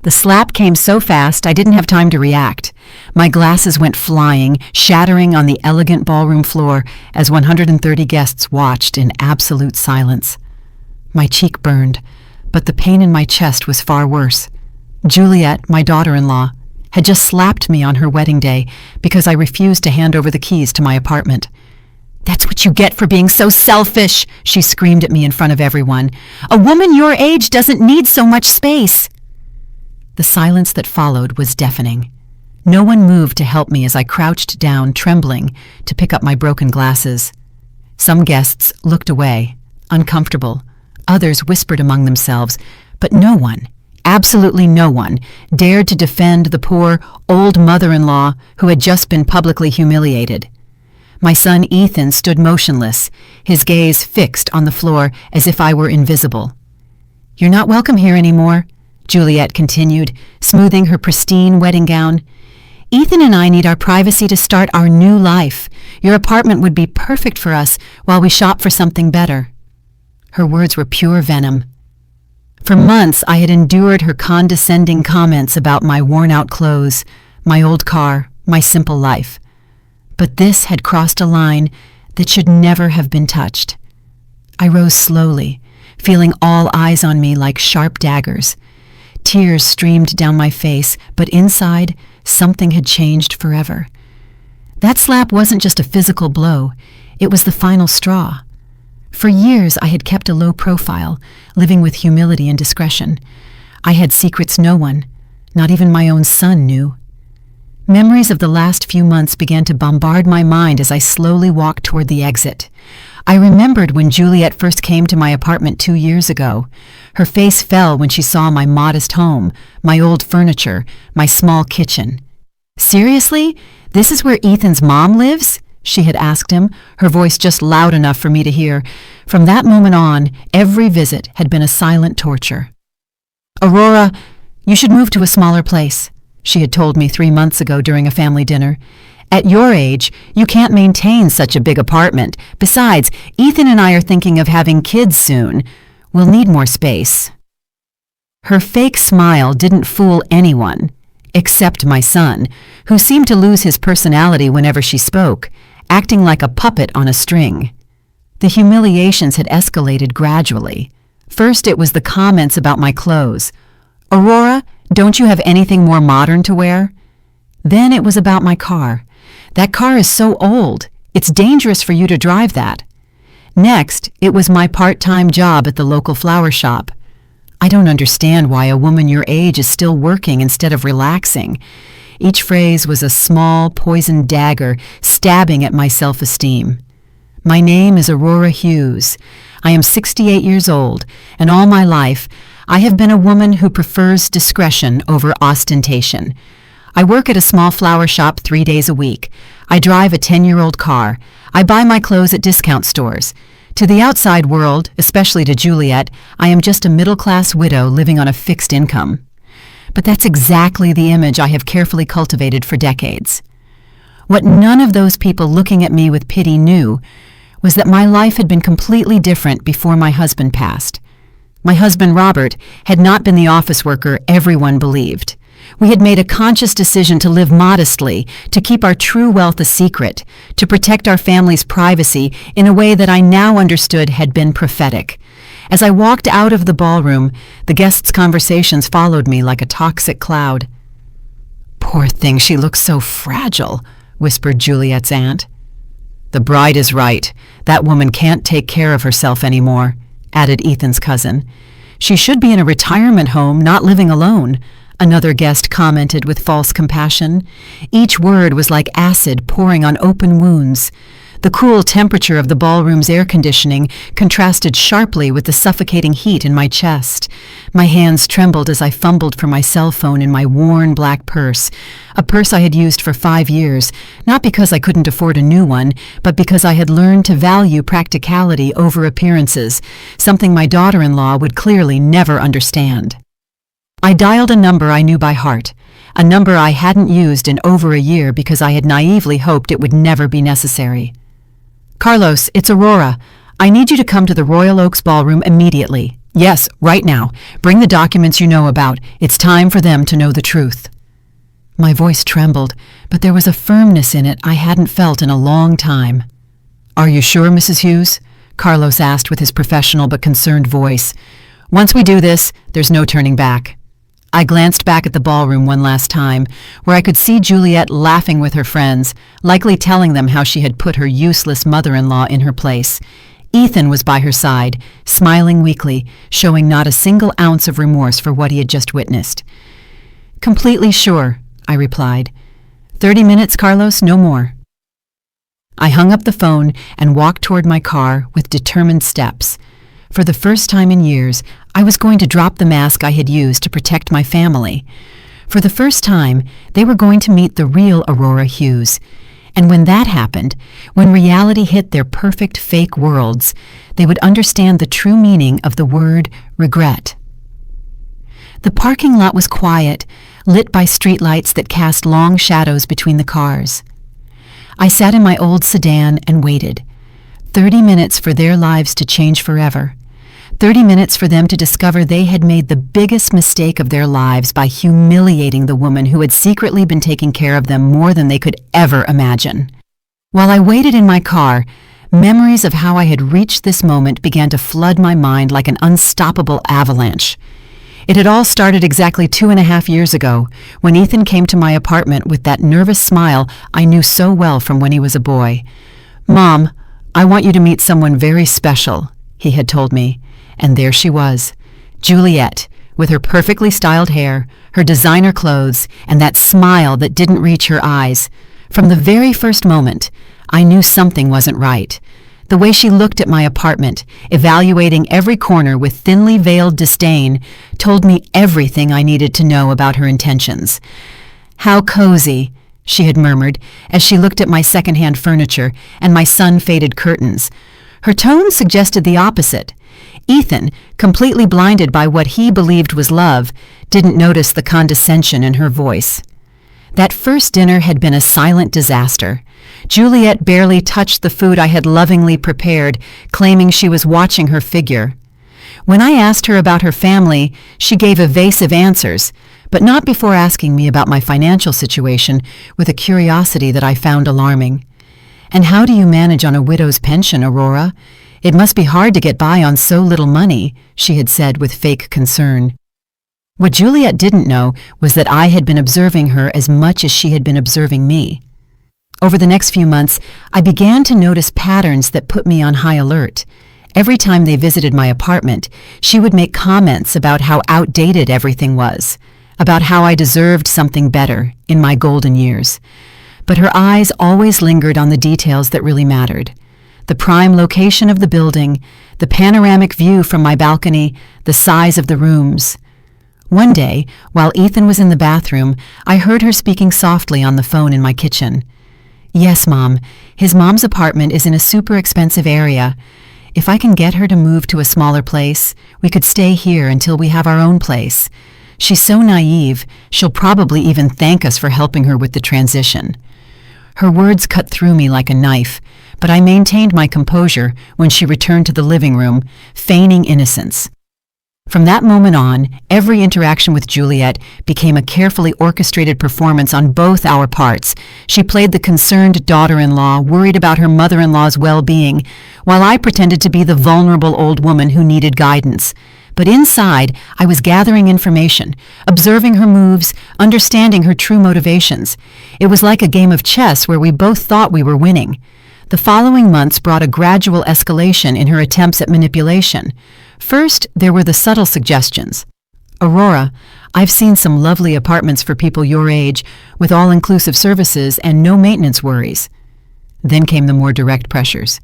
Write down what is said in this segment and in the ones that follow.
The slap came so fast I didn't have time to react. My glasses went flying, shattering on the elegant ballroom floor as 130 guests watched in absolute silence. My cheek burned, but the pain in my chest was far worse. Juliet, my daughter-in-law, had just slapped me on her wedding day because I refused to hand over the keys to my apartment. "That's what you get for being so selfish," she screamed at me in front of everyone. "A woman your age doesn't need so much space." The silence that followed was deafening. No one moved to help me as I crouched down, trembling, to pick up my broken glasses. Some guests looked away, uncomfortable. Others whispered among themselves, but no one, absolutely no one, dared to defend the poor, old mother-in-law who had just been publicly humiliated. My son Ethan stood motionless, his gaze fixed on the floor as if I were invisible. "You're not welcome here anymore," Juliet continued, smoothing her pristine wedding gown. "Ethan and I need our privacy to start our new life. Your apartment would be perfect for us while we shop for something better." Her words were pure venom. For months I had endured her condescending comments about my worn-out clothes, my old car, my simple life. But this had crossed a line that should never have been touched. I rose slowly, feeling all eyes on me like sharp daggers. Tears streamed down my face, but inside, something had changed forever. That slap wasn't just a physical blow, it was the final straw. For years I had kept a low profile, living with humility and discretion. I had secrets no one, not even my own son, knew. Memories of the last few months began to bombard my mind as I slowly walked toward the exit. I remembered when Juliet first came to my apartment 2 years ago. Her face fell when she saw my modest home, my old furniture, my small kitchen. "Seriously? This is where Ethan's mom lives?" she had asked him, her voice just loud enough for me to hear. From that moment on, every visit had been a silent torture. "Aurora, you should move to a smaller place," she had told me 3 months ago during a family dinner. "At your age, you can't maintain such a big apartment. Besides, Ethan and I are thinking of having kids soon. We'll need more space." Her fake smile didn't fool anyone, except my son, who seemed to lose his personality whenever she spoke, acting like a puppet on a string. The humiliations had escalated gradually. First, it was the comments about my clothes. "Aurora, don't you have anything more modern to wear?" Then it was about my car. "That car is so old. It's dangerous for you to drive that." Next, it was my part-time job at the local flower shop. "I don't understand why a woman your age is still working instead of relaxing." Each phrase was a small, poisoned dagger stabbing at my self-esteem. My name is Aurora Hughes. I am 68 years old, and all my life, I have been a woman who prefers discretion over ostentation. I work at a small flower shop 3 days a week. I drive a 10-year-old car. I buy my clothes at discount stores. To the outside world, especially to Juliet, I am just a middle-class widow living on a fixed income. But that's exactly the image I have carefully cultivated for decades. What none of those people looking at me with pity knew was that my life had been completely different before my husband passed. My husband, Robert, had not been the office worker everyone believed. We had made a conscious decision to live modestly, to keep our true wealth a secret, to protect our family's privacy in a way that I now understood had been prophetic. As I walked out of the ballroom, the guests' conversations followed me like a toxic cloud. "Poor thing, she looks so fragile," whispered Juliet's aunt. "The bride is right. That woman can't take care of herself anymore," added Ethan's cousin. "She should be in a retirement home, not living alone," another guest commented with false compassion. Each word was like acid pouring on open wounds. The cool temperature of the ballroom's air conditioning contrasted sharply with the suffocating heat in my chest. My hands trembled as I fumbled for my cell phone in my worn black purse, a purse I had used for 5 years, not because I couldn't afford a new one, but because I had learned to value practicality over appearances, something my daughter-in-law would clearly never understand. I dialed a number I knew by heart, a number I hadn't used in over a year because I had naively hoped it would never be necessary. "Carlos, it's Aurora. I need you to come to the Royal Oaks Ballroom immediately," Yes, right now. Bring the documents you know about. It's time for them to know the truth. My voice trembled, but there was a firmness in it I hadn't felt in a long time. Are you sure, Mrs. Hughes? Carlos asked with his professional but concerned voice. Once we do this, there's no turning back. I glanced back at the ballroom one last time, where I could see Juliet laughing with her friends, likely telling them how she had put her useless mother-in-law in her place. Ethan was by her side, smiling weakly, showing not a single ounce of remorse for what he had just witnessed. Completely sure, I replied. 30 minutes, Carlos, no more. I hung up the phone and walked toward my car with determined steps. For the first time in years, I was going to drop the mask I had used to protect my family. For the first time, they were going to meet the real Aurora Hughes. And when that happened, when reality hit their perfect fake worlds, they would understand the true meaning of the word regret. The parking lot was quiet, lit by streetlights that cast long shadows between the cars. I sat in my old sedan and waited. 30 minutes for their lives to change forever. 30 minutes for them to discover they had made the biggest mistake of their lives by humiliating the woman who had secretly been taking care of them more than they could ever imagine. While I waited in my car, memories of how I had reached this moment began to flood my mind like an unstoppable avalanche. It had all started exactly 2.5 years ago, when Ethan came to my apartment with that nervous smile I knew so well from when he was a boy. "Mom, I want you to meet someone very special," he had told me. And there she was, Juliet, with her perfectly styled hair, her designer clothes, and that smile that didn't reach her eyes. From the very first moment, I knew something wasn't right. The way she looked at my apartment, evaluating every corner with thinly veiled disdain, told me everything I needed to know about her intentions. "How cozy," she had murmured as she looked at my second-hand furniture and my sun-faded curtains. Her tone suggested the opposite. Ethan, completely blinded by what he believed was love, didn't notice the condescension in her voice. That first dinner had been a silent disaster. Juliet barely touched the food I had lovingly prepared, claiming she was watching her figure. When I asked her about her family, she gave evasive answers, but not before asking me about my financial situation with a curiosity that I found alarming. "And how do you manage on a widow's pension, Aurora? It must be hard to get by on so little money," she had said with fake concern. What Juliet didn't know was that I had been observing her as much as she had been observing me. Over the next few months, I began to notice patterns that put me on high alert. Every time they visited my apartment, she would make comments about how outdated everything was, about how I deserved something better in my golden years. But her eyes always lingered on the details that really mattered. The prime location of the building, the panoramic view from my balcony, the size of the rooms. One day, while Ethan was in the bathroom, I heard her speaking softly on the phone in my kitchen. "Yes, Mom. His mom's apartment is in a super expensive area. If I can get her to move to a smaller place, we could stay here until we have our own place. She's so naive, she'll probably even thank us for helping her with the transition." Her words cut through me like a knife, but I maintained my composure when she returned to the living room, feigning innocence. From that moment on, every interaction with Juliet became a carefully orchestrated performance on both our parts. She played the concerned daughter-in-law, worried about her mother-in-law's well-being, while I pretended to be the vulnerable old woman who needed guidance. But inside, I was gathering information, observing her moves, understanding her true motivations. It was like a game of chess where we both thought we were winning. The following months brought a gradual escalation in her attempts at manipulation. First, there were the subtle suggestions. "Aurora, I've seen some lovely apartments for people your age, with all-inclusive services and no maintenance worries." Then came the more direct pressures.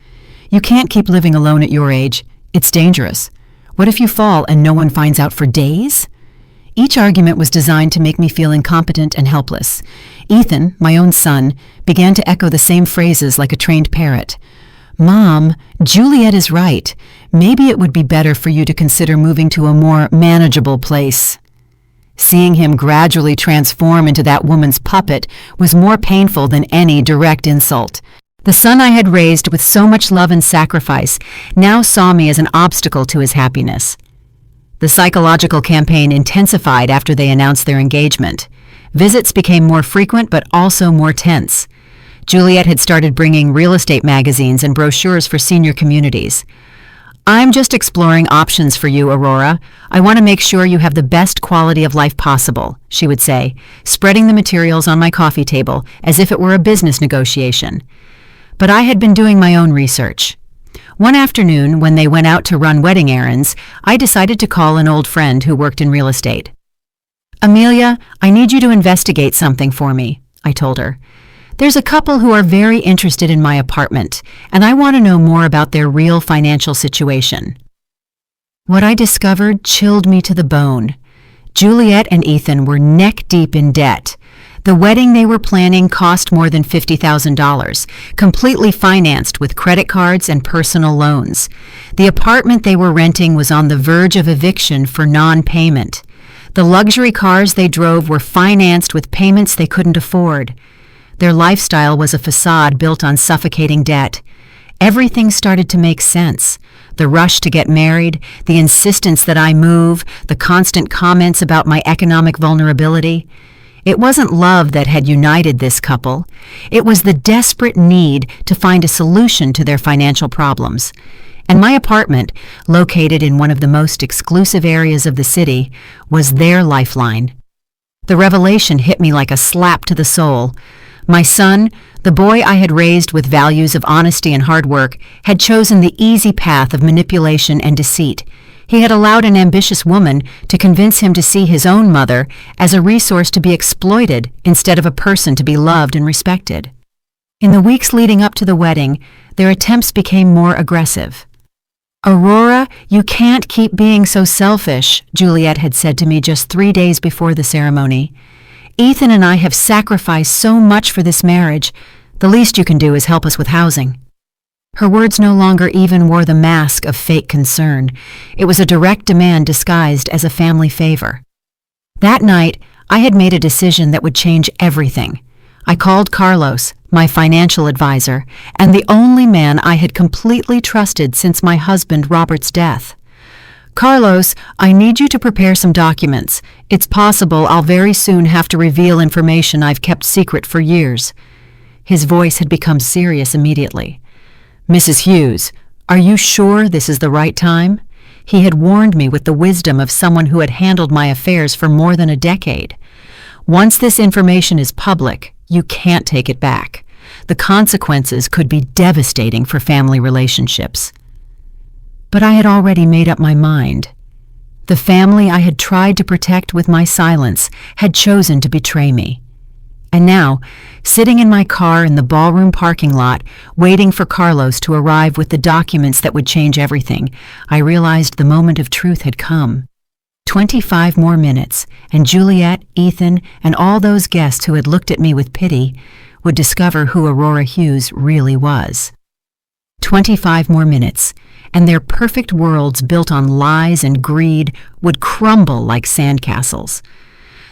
"You can't keep living alone at your age. It's dangerous. What if you fall and no one finds out for days?" Each argument was designed to make me feel incompetent and helpless. Ethan, my own son, began to echo the same phrases like a trained parrot. "Mom, Juliet is right. Maybe it would be better for you to consider moving to a more manageable place." Seeing him gradually transform into that woman's puppet was more painful than any direct insult. The son I had raised with so much love and sacrifice now saw me as an obstacle to his happiness. The psychological campaign intensified after they announced their engagement. Visits became more frequent but also more tense. Juliet had started bringing real estate magazines and brochures for senior communities. "I'm just exploring options for you, Aurora. I want to make sure you have the best quality of life possible," she would say, spreading the materials on my coffee table as if it were a business negotiation. But I had been doing my own research. One afternoon, when they went out to run wedding errands, I decided to call an old friend who worked in real estate. "Amelia, I need you to investigate something for me," I told her. "There's a couple who are very interested in my apartment, and I want to know more about their real financial situation." What I discovered chilled me to the bone. Juliet and Ethan were neck-deep in debt. The wedding they were planning cost more than $50,000, completely financed with credit cards and personal loans. The apartment they were renting was on the verge of eviction for non-payment. The luxury cars they drove were financed with payments they couldn't afford. Their lifestyle was a facade built on suffocating debt. Everything started to make sense. The rush to get married, the insistence that I move, the constant comments about my economic vulnerability. It wasn't love that had united this couple. It was the desperate need to find a solution to their financial problems. And my apartment, located in one of the most exclusive areas of the city, was their lifeline. The revelation hit me like a slap to the soul. My son, the boy I had raised with values of honesty and hard work, had chosen the easy path of manipulation and deceit. He had allowed an ambitious woman to convince him to see his own mother as a resource to be exploited instead of a person to be loved and respected. In the weeks leading up to the wedding, their attempts became more aggressive. "Aurora, you can't keep being so selfish," Juliet had said to me just 3 days before the ceremony. "Ethan and I have sacrificed so much for this marriage. The least you can do is help us with housing." Her words no longer even wore the mask of fake concern. It was a direct demand disguised as a family favor. That night, I had made a decision that would change everything. I called Carlos, my financial advisor, and the only man I had completely trusted since my husband Robert's death. "Carlos, I need you to prepare some documents. It's possible I'll very soon have to reveal information I've kept secret for years." His voice had become serious immediately. "Mrs. Hughes, are you sure this is the right time?" He had warned me with the wisdom of someone who had handled my affairs for more than a decade. "Once this information is public, you can't take it back. The consequences could be devastating for family relationships." But I had already made up my mind. The family I had tried to protect with my silence had chosen to betray me. And now, sitting in my car in the ballroom parking lot, waiting for Carlos to arrive with the documents that would change everything, I realized the moment of truth had come. 25 more minutes, and Juliet, Ethan, and all those guests who had looked at me with pity would discover who Aurora Hughes really was. 25 more minutes, and their perfect worlds built on lies and greed would crumble like sandcastles.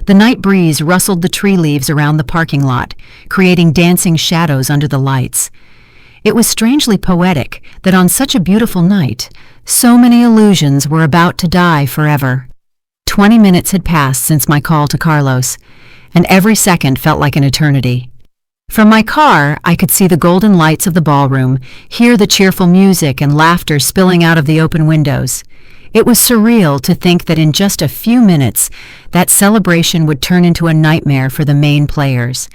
The night breeze rustled the tree leaves around the parking lot, creating dancing shadows under the lights. It was strangely poetic that on such a beautiful night, so many illusions were about to die forever. 20 minutes had passed since my call to Carlos, and every second felt like an eternity. From my car, I could see the golden lights of the ballroom, hear the cheerful music and laughter spilling out of the open windows. It was surreal to think that in just a few minutes, that celebration would turn into a nightmare for the main players.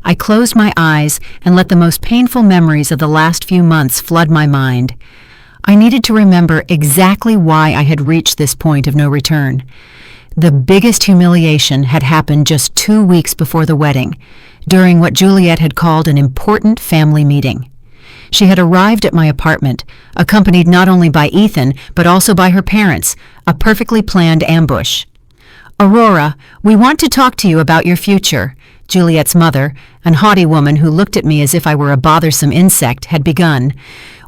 I closed my eyes and let the most painful memories of the last few months flood my mind. I needed to remember exactly why I had reached this point of no return. The biggest humiliation had happened just 2 weeks before the wedding, during what Juliet had called an important family meeting. She had arrived at my apartment, accompanied not only by Ethan, but also by her parents, a perfectly planned ambush. "Aurora, we want to talk to you about your future," Juliet's mother, an haughty woman who looked at me as if I were a bothersome insect, had begun.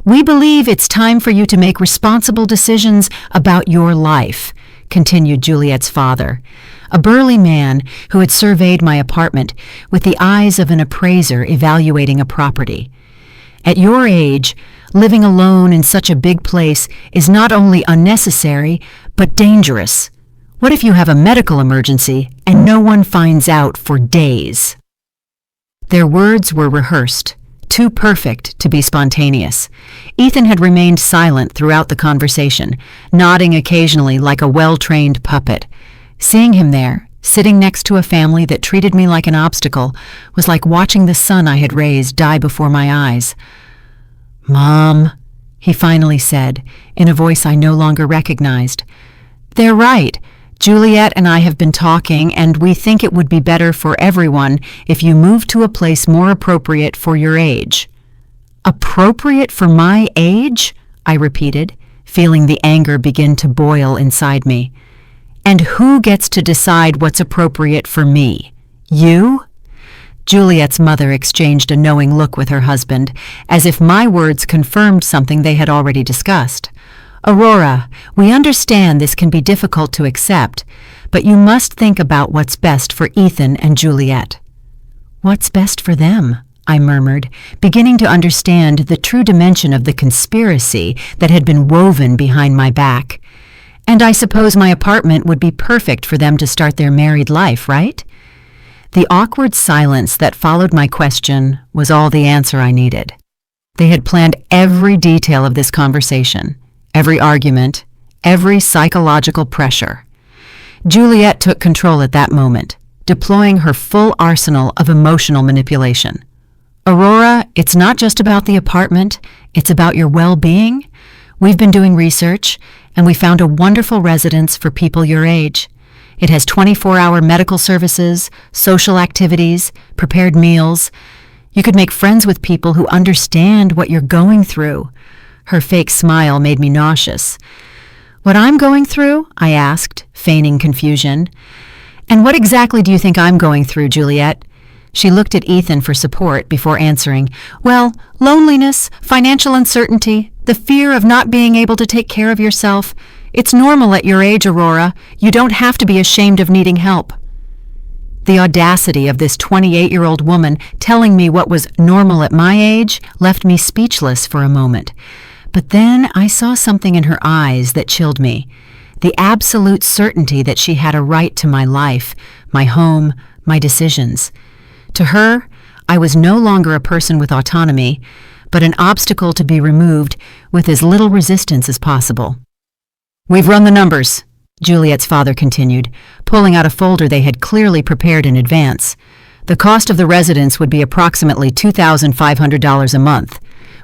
"We believe it's time for you to make responsible decisions about your life," continued Juliet's father, a burly man who had surveyed my apartment with the eyes of an appraiser evaluating a property. "At your age, living alone in such a big place is not only unnecessary, but dangerous. What if you have a medical emergency and no one finds out for days? Their words were rehearsed, too perfect to be spontaneous. Ethan had remained silent throughout the conversation, nodding occasionally like a well-trained puppet. Seeing him there, sitting next to a family that treated me like an obstacle, was like watching the son I had raised die before my eyes. "Mom," he finally said, in a voice I no longer recognized. "They're right. Juliet and I have been talking, and we think it would be better for everyone if you moved to a place more appropriate for your age." "Appropriate for my age?" I repeated, feeling the anger begin to boil inside me. "And who gets to decide what's appropriate for me? You?" Juliet's mother exchanged a knowing look with her husband, as if my words confirmed something they had already discussed. "Aurora, we understand this can be difficult to accept, but you must think about what's best for Ethan and Juliet." "What's best for them?" I murmured, beginning to understand the true dimension of the conspiracy that had been woven behind my back. "And I suppose my apartment would be perfect for them to start their married life, right?" The awkward silence that followed my question was all the answer I needed. They had planned every detail of this conversation, every argument, every psychological pressure. Juliet took control at that moment, deploying her full arsenal of emotional manipulation. "Aurora, it's not just about the apartment, it's about your well-being. We've been doing research, and we found a wonderful residence for people your age. It has 24-hour medical services, social activities, prepared meals. You could make friends with people who understand what you're going through." Her fake smile made me nauseous. "What I'm going through?" I asked, feigning confusion. "And what exactly do you think I'm going through, Juliet?" She looked at Ethan for support before answering. "Well, loneliness, financial uncertainty, the fear of not being able to take care of yourself. It's normal at your age, Aurora. You don't have to be ashamed of needing help." The audacity of this 28-year-old woman telling me what was normal at my age left me speechless for a moment. But then I saw something in her eyes that chilled me. The absolute certainty that she had a right to my life, my home, my decisions. To her, I was no longer a person with autonomy, but an obstacle to be removed with as little resistance as possible. "We've run the numbers," Juliet's father continued, pulling out a folder they had clearly prepared in advance. "The cost of the residence would be approximately $2,500 a month.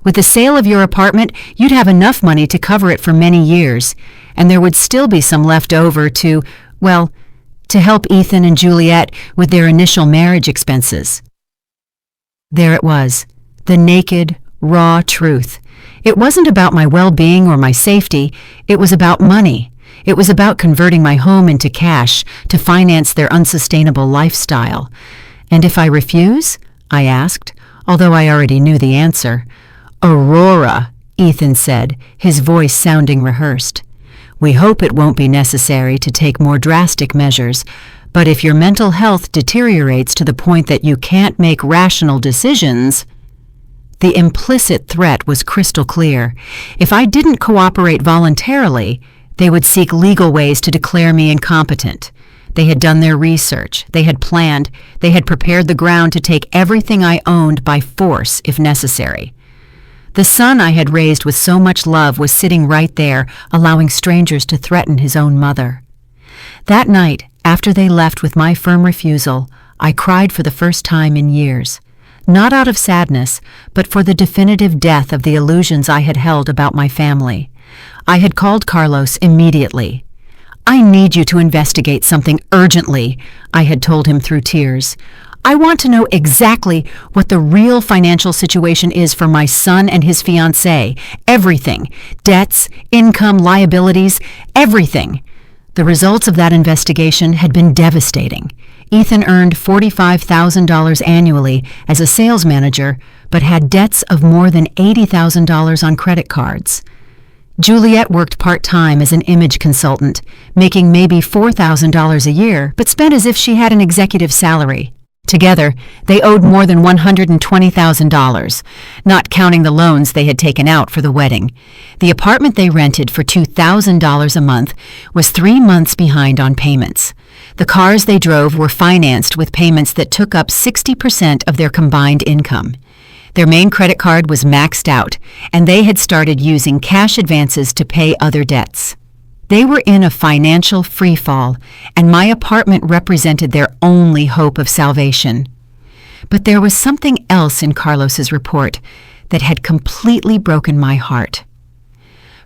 With the sale of your apartment, you'd have enough money to cover it for many years, and there would still be some left over to help Ethan and Juliet with their initial marriage expenses." There it was, the naked, raw truth. It wasn't about my well-being or my safety, it was about money. It was about converting my home into cash to finance their unsustainable lifestyle. "And if I refuse?" I asked, although I already knew the answer. "Aurora," Ethan said, his voice sounding rehearsed. "We hope it won't be necessary to take more drastic measures, but if your mental health deteriorates to the point that you can't make rational decisions—" The implicit threat was crystal clear. If I didn't cooperate voluntarily, they would seek legal ways to declare me incompetent. They had done their research, they had planned, they had prepared the ground to take everything I owned by force if necessary. The son I had raised with so much love was sitting right there, allowing strangers to threaten his own mother. That night, after they left with my firm refusal, I cried for the first time in years. Not out of sadness, but for the definitive death of the illusions I had held about my family. I had called Carlos immediately. "I need you to investigate something urgently," I had told him through tears. "I want to know exactly what the real financial situation is for my son and his fiancée. Everything. Debts, income, liabilities, everything." The results of that investigation had been devastating. Ethan earned $45,000 annually as a sales manager, but had debts of more than $80,000 on credit cards. Juliet worked part-time as an image consultant, making maybe $4,000 a year, but spent as if she had an executive salary. Together, they owed more than $120,000, not counting the loans they had taken out for the wedding. The apartment they rented for $2,000 a month was 3 months behind on payments. The cars they drove were financed with payments that took up 60% of their combined income. Their main credit card was maxed out, and they had started using cash advances to pay other debts. They were in a financial freefall, and my apartment represented their only hope of salvation. But there was something else in Carlos's report that had completely broken my heart.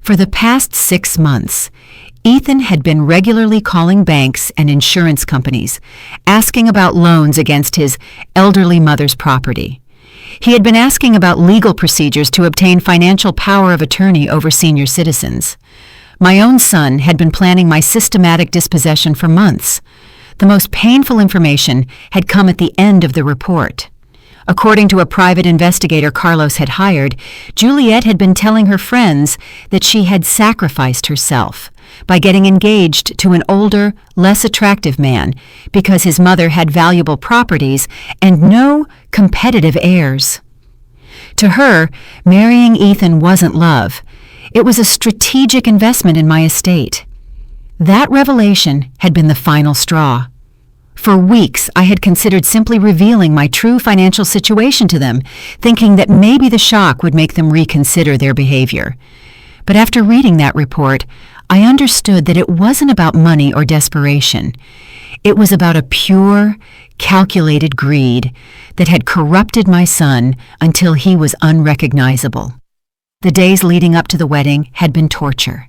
For the past 6 months, Ethan had been regularly calling banks and insurance companies, asking about loans against his elderly mother's property. He had been asking about legal procedures to obtain financial power of attorney over senior citizens. My own son had been planning my systematic dispossession for months. The most painful information had come at the end of the report. According to a private investigator Carlos had hired, Juliet had been telling her friends that she had sacrificed herself by getting engaged to an older, less attractive man because his mother had valuable properties and no competitive heirs. To her, marrying Ethan wasn't love. It was a strategic investment in my estate. That revelation had been the final straw. For weeks, I had considered simply revealing my true financial situation to them, thinking that maybe the shock would make them reconsider their behavior. But after reading that report, I understood that it wasn't about money or desperation. It was about a pure, calculated greed that had corrupted my son until he was unrecognizable. The days leading up to the wedding had been torture.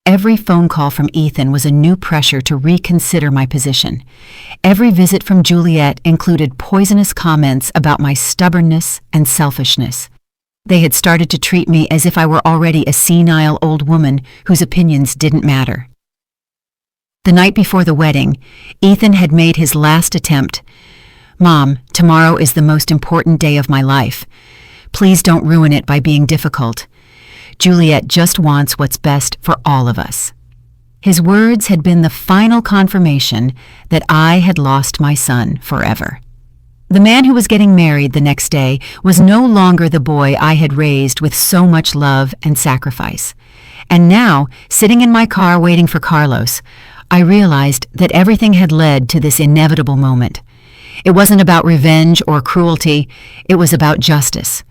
Every phone call from Ethan was a new pressure to reconsider my position. Every visit from Juliet included poisonous comments about my stubbornness and selfishness. They had started to treat me as if I were already a senile old woman whose opinions didn't matter. The night before the wedding, Ethan had made his last attempt. "Mom, tomorrow is the most important day of my life. Please don't ruin it by being difficult. Juliet just wants what's best for all of us." His words had been the final confirmation that I had lost my son forever. The man who was getting married the next day was no longer the boy I had raised with so much love and sacrifice. And now, sitting in my car waiting for Carlos, I realized that everything had led to this inevitable moment. It wasn't about revenge or cruelty, it was about justice.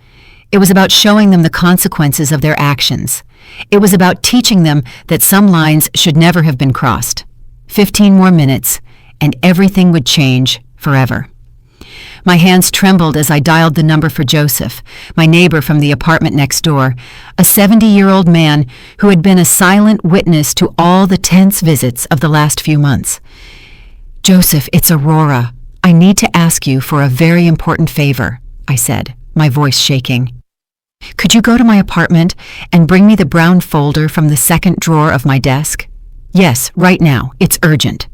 It was about showing them the consequences of their actions. It was about teaching them that some lines should never have been crossed. 15 more minutes, and everything would change forever. My hands trembled as I dialed the number for Joseph, my neighbor from the apartment next door, a 70-year-old man who had been a silent witness to all the tense visits of the last few months. "Joseph, it's Aurora. I need to ask you for a very important favor," I said, my voice shaking. "Could you go to my apartment and bring me the brown folder from the second drawer of my desk? Yes, right now. It's urgent."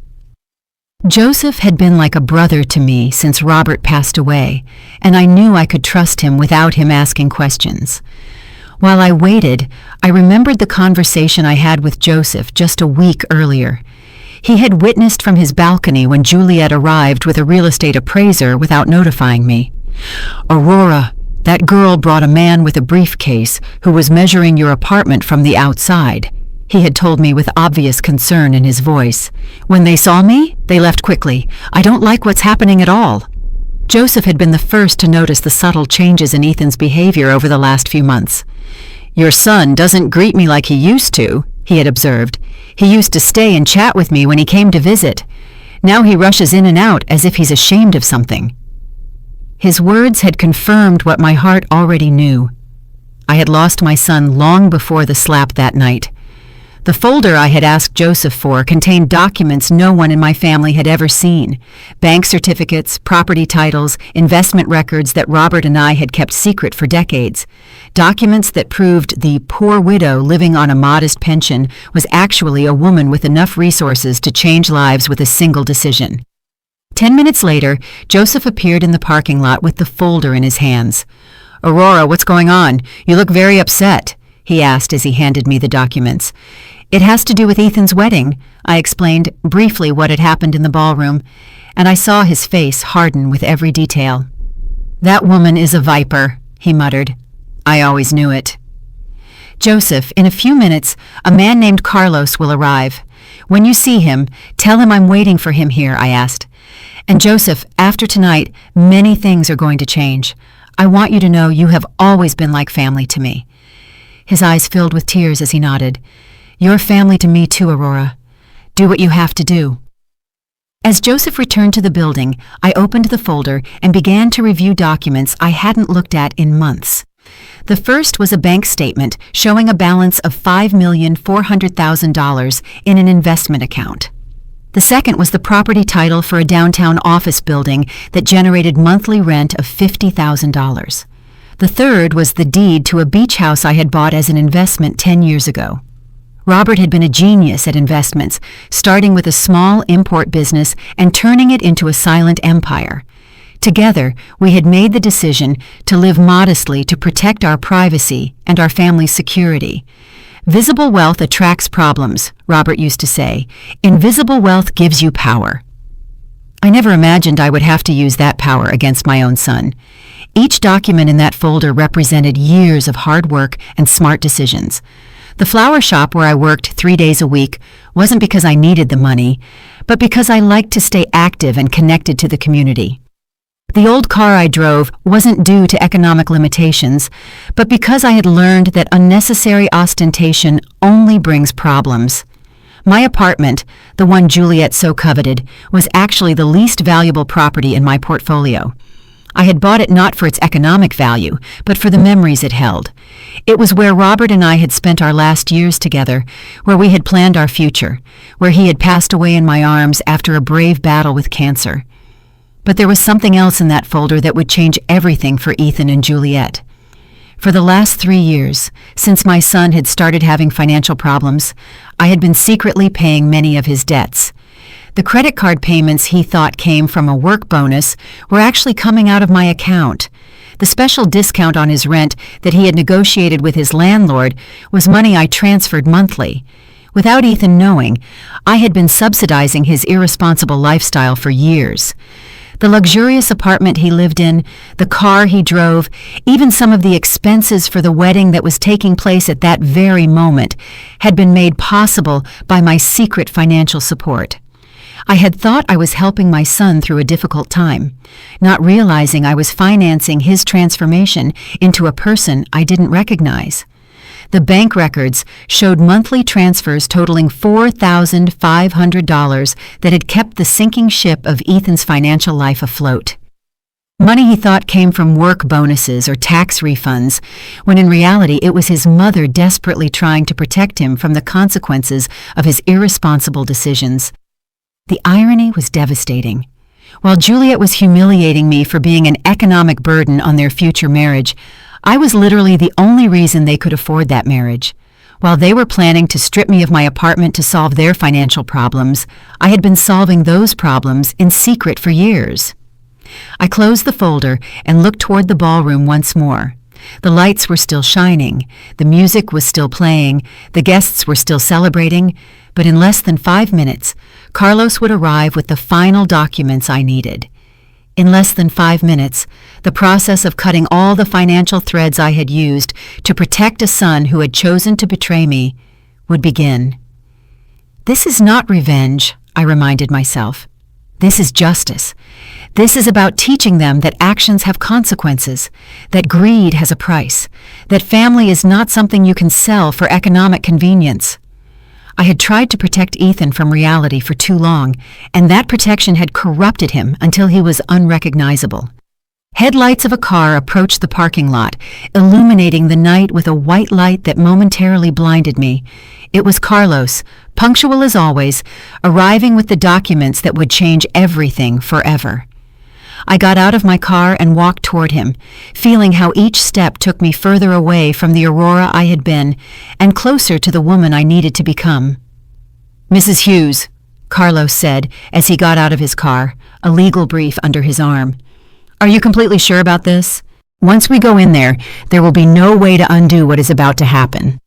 Joseph had been like a brother to me since Robert passed away, and I knew I could trust him without him asking questions. While I waited, I remembered the conversation I had with Joseph just a week earlier. He had witnessed from his balcony when Juliet arrived with a real estate appraiser without notifying me. "Aurora, that girl brought a man with a briefcase who was measuring your apartment from the outside," he had told me with obvious concern in his voice. "When they saw me, they left quickly. I don't like what's happening at all." Joseph had been the first to notice the subtle changes in Ethan's behavior over the last few months. "Your son doesn't greet me like he used to," he had observed. "He used to stay and chat with me when he came to visit. Now he rushes in and out as if he's ashamed of something." His words had confirmed what my heart already knew. I had lost my son long before the slap that night. The folder I had asked Joseph for contained documents no one in my family had ever seen. Bank certificates, property titles, investment records that Robert and I had kept secret for decades. Documents that proved the poor widow living on a modest pension was actually a woman with enough resources to change lives with a single decision. 10 minutes later, Joseph appeared in the parking lot with the folder in his hands. "Aurora, what's going on? You look very upset," he asked as he handed me the documents. "It has to do with Ethan's wedding." I explained briefly what had happened in the ballroom. and I saw his face harden with every detail. "That woman is a viper," he muttered. "I always knew it." "Joseph, in a few minutes, a man named Carlos will arrive. When you see him, tell him I'm waiting for him here," I asked. "And Joseph, after tonight, many things are going to change. I want you to know you have always been like family to me." His eyes filled with tears as he nodded. "You're family to me too, Aurora. Do what you have to do." As Joseph returned to the building, I opened the folder and began to review documents I hadn't looked at in months. The first was a bank statement showing a balance of $5,400,000 in an investment account. The second was the property title for a downtown office building that generated monthly rent of $50,000. The third was the deed to a beach house I had bought as an investment 10 years ago. Robert had been a genius at investments, starting with a small import business and turning it into a silent empire. Together, we had made the decision to live modestly to protect our privacy and our family's security. "Visible wealth attracts problems," Robert used to say. "Invisible wealth gives you power." I never imagined I would have to use that power against my own son. Each document in that folder represented years of hard work and smart decisions. The flower shop where I worked 3 days a week wasn't because I needed the money, but because I liked to stay active and connected to the community. The old car I drove wasn't due to economic limitations, but because I had learned that unnecessary ostentation only brings problems. My apartment, the one Juliet so coveted, was actually the least valuable property in my portfolio. I had bought it not for its economic value, but for the memories it held. It was where Robert and I had spent our last years together, where we had planned our future, where he had passed away in my arms after a brave battle with cancer. But there was something else in that folder that would change everything for Ethan and Juliet. For the last 3 years, since my son had started having financial problems, I had been secretly paying many of his debts. The credit card payments he thought came from a work bonus were actually coming out of my account. The special discount on his rent that he had negotiated with his landlord was money I transferred monthly. Without Ethan knowing, I had been subsidizing his irresponsible lifestyle for years. The luxurious apartment he lived in, the car he drove, even some of the expenses for the wedding that was taking place at that very moment had been made possible by my secret financial support. I had thought I was helping my son through a difficult time, not realizing I was financing his transformation into a person I didn't recognize. The bank records showed monthly transfers totaling $4,500 that had kept the sinking ship of Ethan's financial life afloat. Money he thought came from work bonuses or tax refunds, when in reality it was his mother desperately trying to protect him from the consequences of his irresponsible decisions. The irony was devastating. While Juliet was humiliating me for being an economic burden on their future marriage, I was literally the only reason they could afford that marriage. While they were planning to strip me of my apartment to solve their financial problems, I had been solving those problems in secret for years. I closed the folder and looked toward the ballroom once more. The lights were still shining, the music was still playing, the guests were still celebrating, but in less than 5 minutes, Carlos would arrive with the final documents I needed. In less than 5 minutes, the process of cutting all the financial threads I had used to protect a son who had chosen to betray me would begin. This is not revenge, I reminded myself. This is justice. This is about teaching them that actions have consequences, that greed has a price, that family is not something you can sell for economic convenience. I had tried to protect Ethan from reality for too long, and that protection had corrupted him until he was unrecognizable. Headlights of a car approached the parking lot, illuminating the night with a white light that momentarily blinded me. It was Carlos, punctual as always, arriving with the documents that would change everything forever. I got out of my car and walked toward him, feeling how each step took me further away from the Aurora I had been and closer to the woman I needed to become. "Mrs. Hughes," Carlos said as he got out of his car, a legal brief under his arm. "Are you completely sure about this? Once we go in there, there will be no way to undo what is about to happen."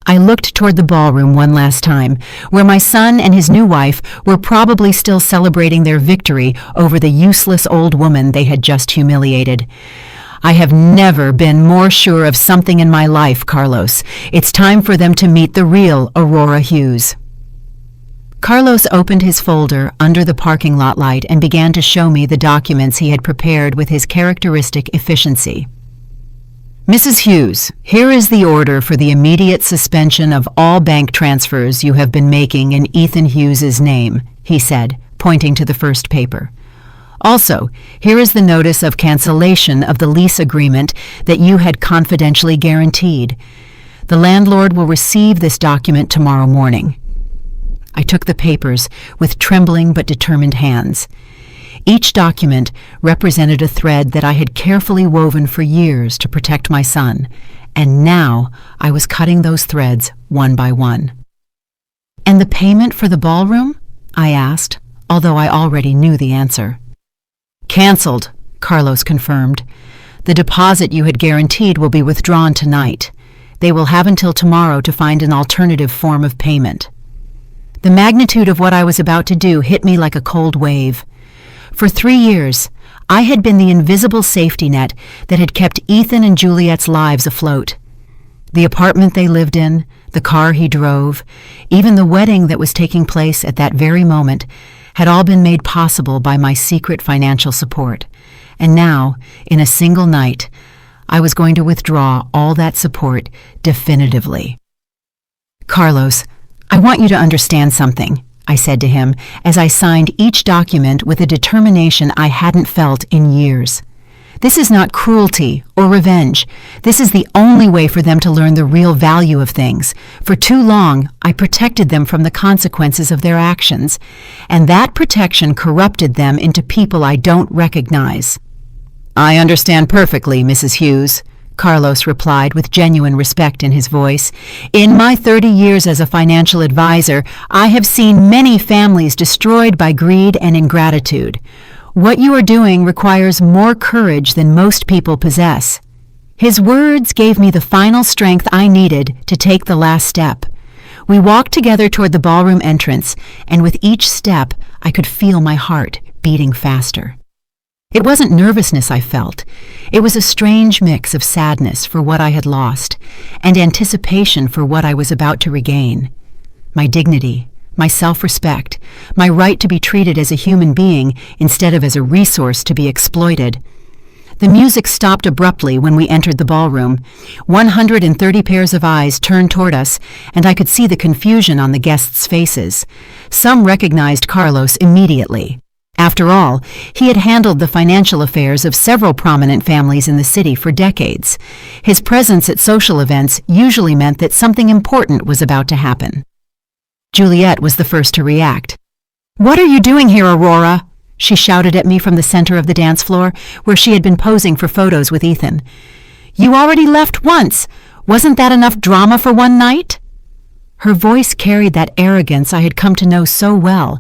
I looked toward the ballroom one last time, where my son and his new wife were probably still celebrating their victory over the useless old woman they had just humiliated. I have never been more sure of something in my life, Carlos. It's time for them to meet the real Aurora Hughes. Carlos opened his folder under the parking lot light and began to show me the documents he had prepared with his characteristic efficiency. Mrs. Hughes, here is the order for the immediate suspension of all bank transfers you have been making in Ethan Hughes's name, he said, pointing to the first paper. Also, here is the notice of cancellation of the lease agreement that you had confidentially guaranteed. The landlord will receive this document tomorrow morning. I took the papers with trembling but determined hands. Each document represented a thread that I had carefully woven for years to protect my son, and now I was cutting those threads one by one. "And the payment for the ballroom?" I asked, although I already knew the answer. "Cancelled," Carlos confirmed. "The deposit you had guaranteed will be withdrawn tonight. They will have until tomorrow to find an alternative form of payment." The magnitude of what I was about to do hit me like a cold wave. For 3 years, I had been the invisible safety net that had kept Ethan and Juliet's lives afloat. The apartment they lived in, the car he drove, even the wedding that was taking place at that very moment had all been made possible by my secret financial support. And now, in a single night, I was going to withdraw all that support definitively. "Carlos, I want you to understand something," I said to him as I signed each document with a determination I hadn't felt in years. "This is not cruelty or revenge. This is the only way for them to learn the real value of things. For too long, I protected them from the consequences of their actions, and that protection corrupted them into people I don't recognize." "I understand perfectly, Mrs. Hughes," Carlos replied with genuine respect in his voice. "In my 30 years as a financial advisor, I have seen many families destroyed by greed and ingratitude. What you are doing requires more courage than most people possess." His words gave me the final strength I needed to take the last step. We walked together toward the ballroom entrance, and with each step, I could feel my heart beating faster. It wasn't nervousness I felt. It was a strange mix of sadness for what I had lost and anticipation for what I was about to regain. My dignity, my self-respect, my right to be treated as a human being instead of as a resource to be exploited. The music stopped abruptly when we entered the ballroom. 130 pairs of eyes turned toward us, and I could see the confusion on the guests' faces. Some recognized Carlos immediately. After all, he had handled the financial affairs of several prominent families in the city for decades. His presence at social events usually meant that something important was about to happen. Juliet was the first to react. "What are you doing here, Aurora?" she shouted at me from the center of the dance floor, where she had been posing for photos with Ethan. "You already left once. Wasn't that enough drama for one night?" Her voice carried that arrogance I had come to know so well,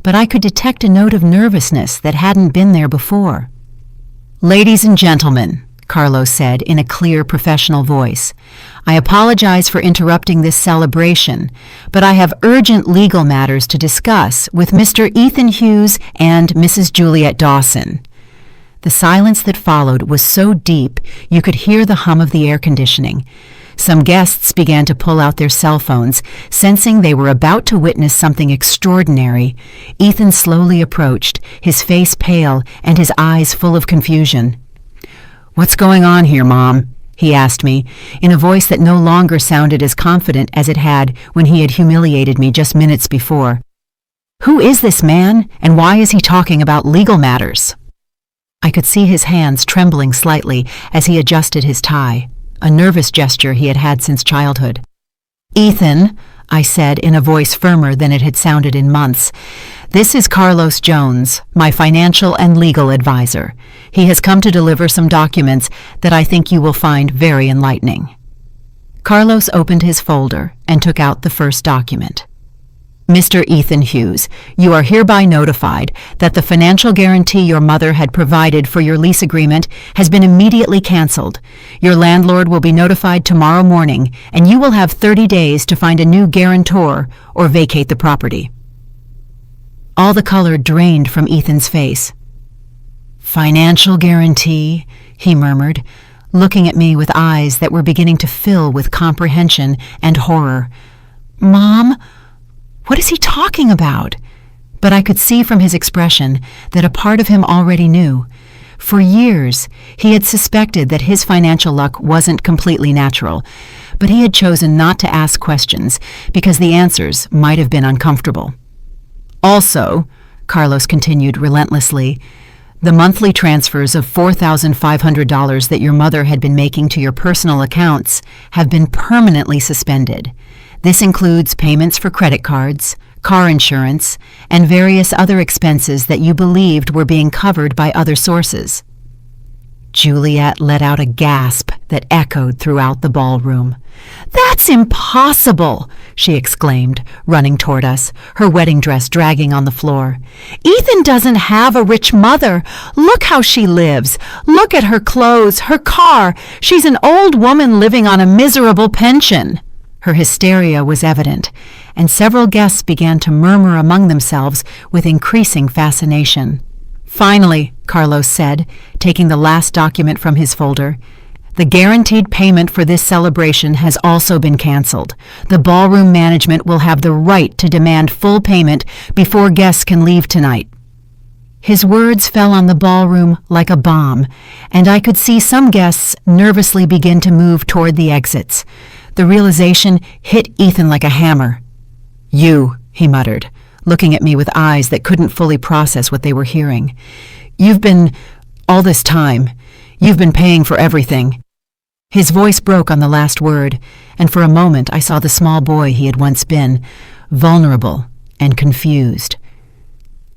but I could detect a note of nervousness that hadn't been there before. "Ladies and gentlemen," Carlos said in a clear professional voice, "I apologize for interrupting this celebration, but I have urgent legal matters to discuss with Mr. Ethan Hughes and Mrs. Juliet Dawson." The silence that followed was so deep you could hear the hum of the air conditioning. Some guests began to pull out their cell phones, sensing they were about to witness something extraordinary. Ethan slowly approached, his face pale and his eyes full of confusion. "What's going on here, Mom?" he asked me, in a voice that no longer sounded as confident as it had when he had humiliated me just minutes before. "Who is this man, and why is he talking about legal matters?" I could see his hands trembling slightly as he adjusted his tie, a nervous gesture he had had since childhood. "Ethan," I said in a voice firmer than it had sounded in months, "this is Carlos Jones, my financial and legal advisor. He has come to deliver some documents that I think you will find very enlightening." Carlos opened his folder and took out the first document. Mr. Ethan Hughes, you are hereby notified that the financial guarantee your mother had provided for your lease agreement has been immediately canceled. Your landlord will be notified tomorrow morning, and you will have 30 days to find a new guarantor or vacate the property. All the color drained from Ethan's face. Financial guarantee, he murmured, looking at me with eyes that were beginning to fill with comprehension and horror. Mom? What is he talking about? But I could see from his expression that a part of him already knew. For years, he had suspected that his financial luck wasn't completely natural, but he had chosen not to ask questions because the answers might have been uncomfortable. Also, Carlos continued relentlessly, the monthly transfers of $4,500 that your mother had been making to your personal accounts have been permanently suspended. This includes payments for credit cards, car insurance, and various other expenses that you believed were being covered by other sources. Juliet let out a gasp that echoed throughout the ballroom. That's impossible, she exclaimed, running toward us, her wedding dress dragging on the floor. Ethan doesn't have a rich mother. Look how she lives. Look at her clothes, her car. She's an old woman living on a miserable pension. Her hysteria was evident, and several guests began to murmur among themselves with increasing fascination. Finally, Carlos said, taking the last document from his folder, the guaranteed payment for this celebration has also been canceled. The ballroom management will have the right to demand full payment before guests can leave tonight. His words fell on the ballroom like a bomb, and I could see some guests nervously begin to move toward the exits. The realization hit Ethan like a hammer. You, he muttered, looking at me with eyes that couldn't fully process what they were hearing. All this time, you've been paying for everything. His voice broke on the last word, and for a moment I saw the small boy he had once been, vulnerable and confused.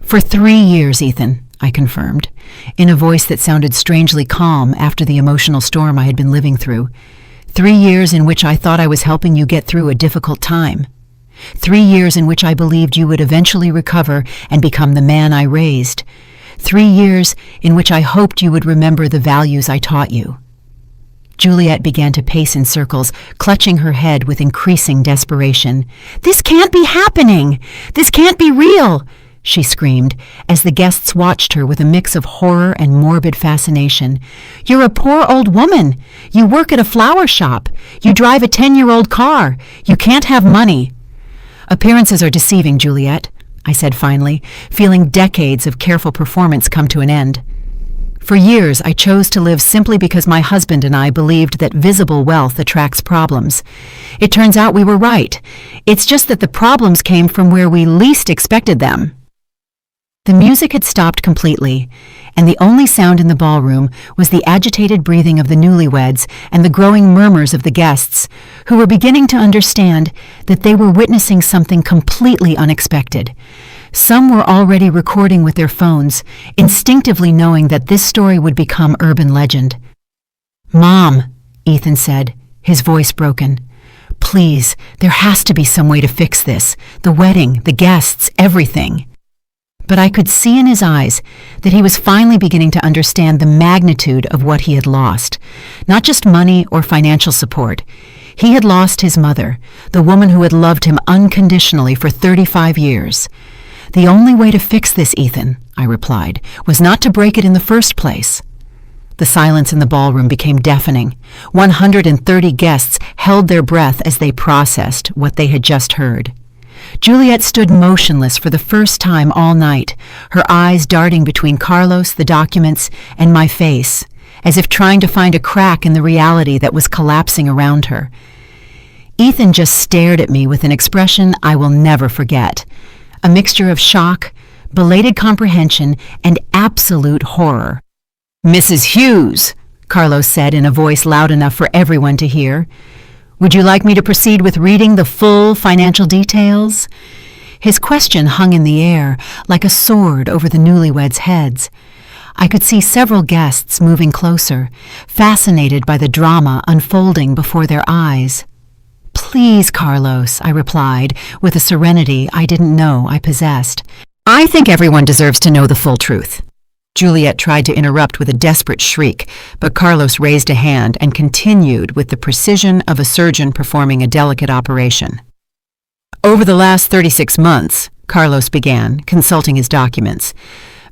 For 3 years, Ethan, I confirmed, in a voice that sounded strangely calm after the emotional storm I had been living through. 3 years in which I thought I was helping you get through a difficult time. 3 years in which I believed you would eventually recover and become the man I raised. 3 years in which I hoped you would remember the values I taught you. Juliet began to pace in circles, clutching her head with increasing desperation. This can't be happening! This can't be real! She screamed, as the guests watched her with a mix of horror and morbid fascination. You're a poor old woman. You work at a flower shop. You drive a 10-year-old car. You can't have money. Appearances are deceiving, Juliet, I said finally, feeling decades of careful performance come to an end. For years, I chose to live simply because my husband and I believed that visible wealth attracts problems. It turns out we were right. It's just that the problems came from where we least expected them. The music had stopped completely, and the only sound in the ballroom was the agitated breathing of the newlyweds and the growing murmurs of the guests, who were beginning to understand that they were witnessing something completely unexpected. Some were already recording with their phones, instinctively knowing that this story would become urban legend. Mom, Ethan said, his voice broken. Please, there has to be some way to fix this. The wedding, the guests, everything. But I could see in his eyes that he was finally beginning to understand the magnitude of what he had lost. Not just money or financial support. He had lost his mother, the woman who had loved him unconditionally for 35 years. The only way to fix this, Ethan, I replied, was not to break it in the first place. The silence in the ballroom became deafening. 130 guests held their breath as they processed what they had just heard. Juliet stood motionless for the first time all night, her eyes darting between Carlos, the documents, and my face, as if trying to find a crack in the reality that was collapsing around her. Ethan just stared at me with an expression I will never forget, a mixture of shock, belated comprehension, and absolute horror. Mrs. Hughes, Carlos said in a voice loud enough for everyone to hear. Would you like me to proceed with reading the full financial details? His question hung in the air like a sword over the newlyweds' heads. I could see several guests moving closer, fascinated by the drama unfolding before their eyes. "Please, Carlos," I replied, with a serenity I didn't know I possessed. "I think everyone deserves to know the full truth." Juliet tried to interrupt with a desperate shriek, but Carlos raised a hand and continued with the precision of a surgeon performing a delicate operation. "Over the last 36 months, Carlos began, consulting his documents,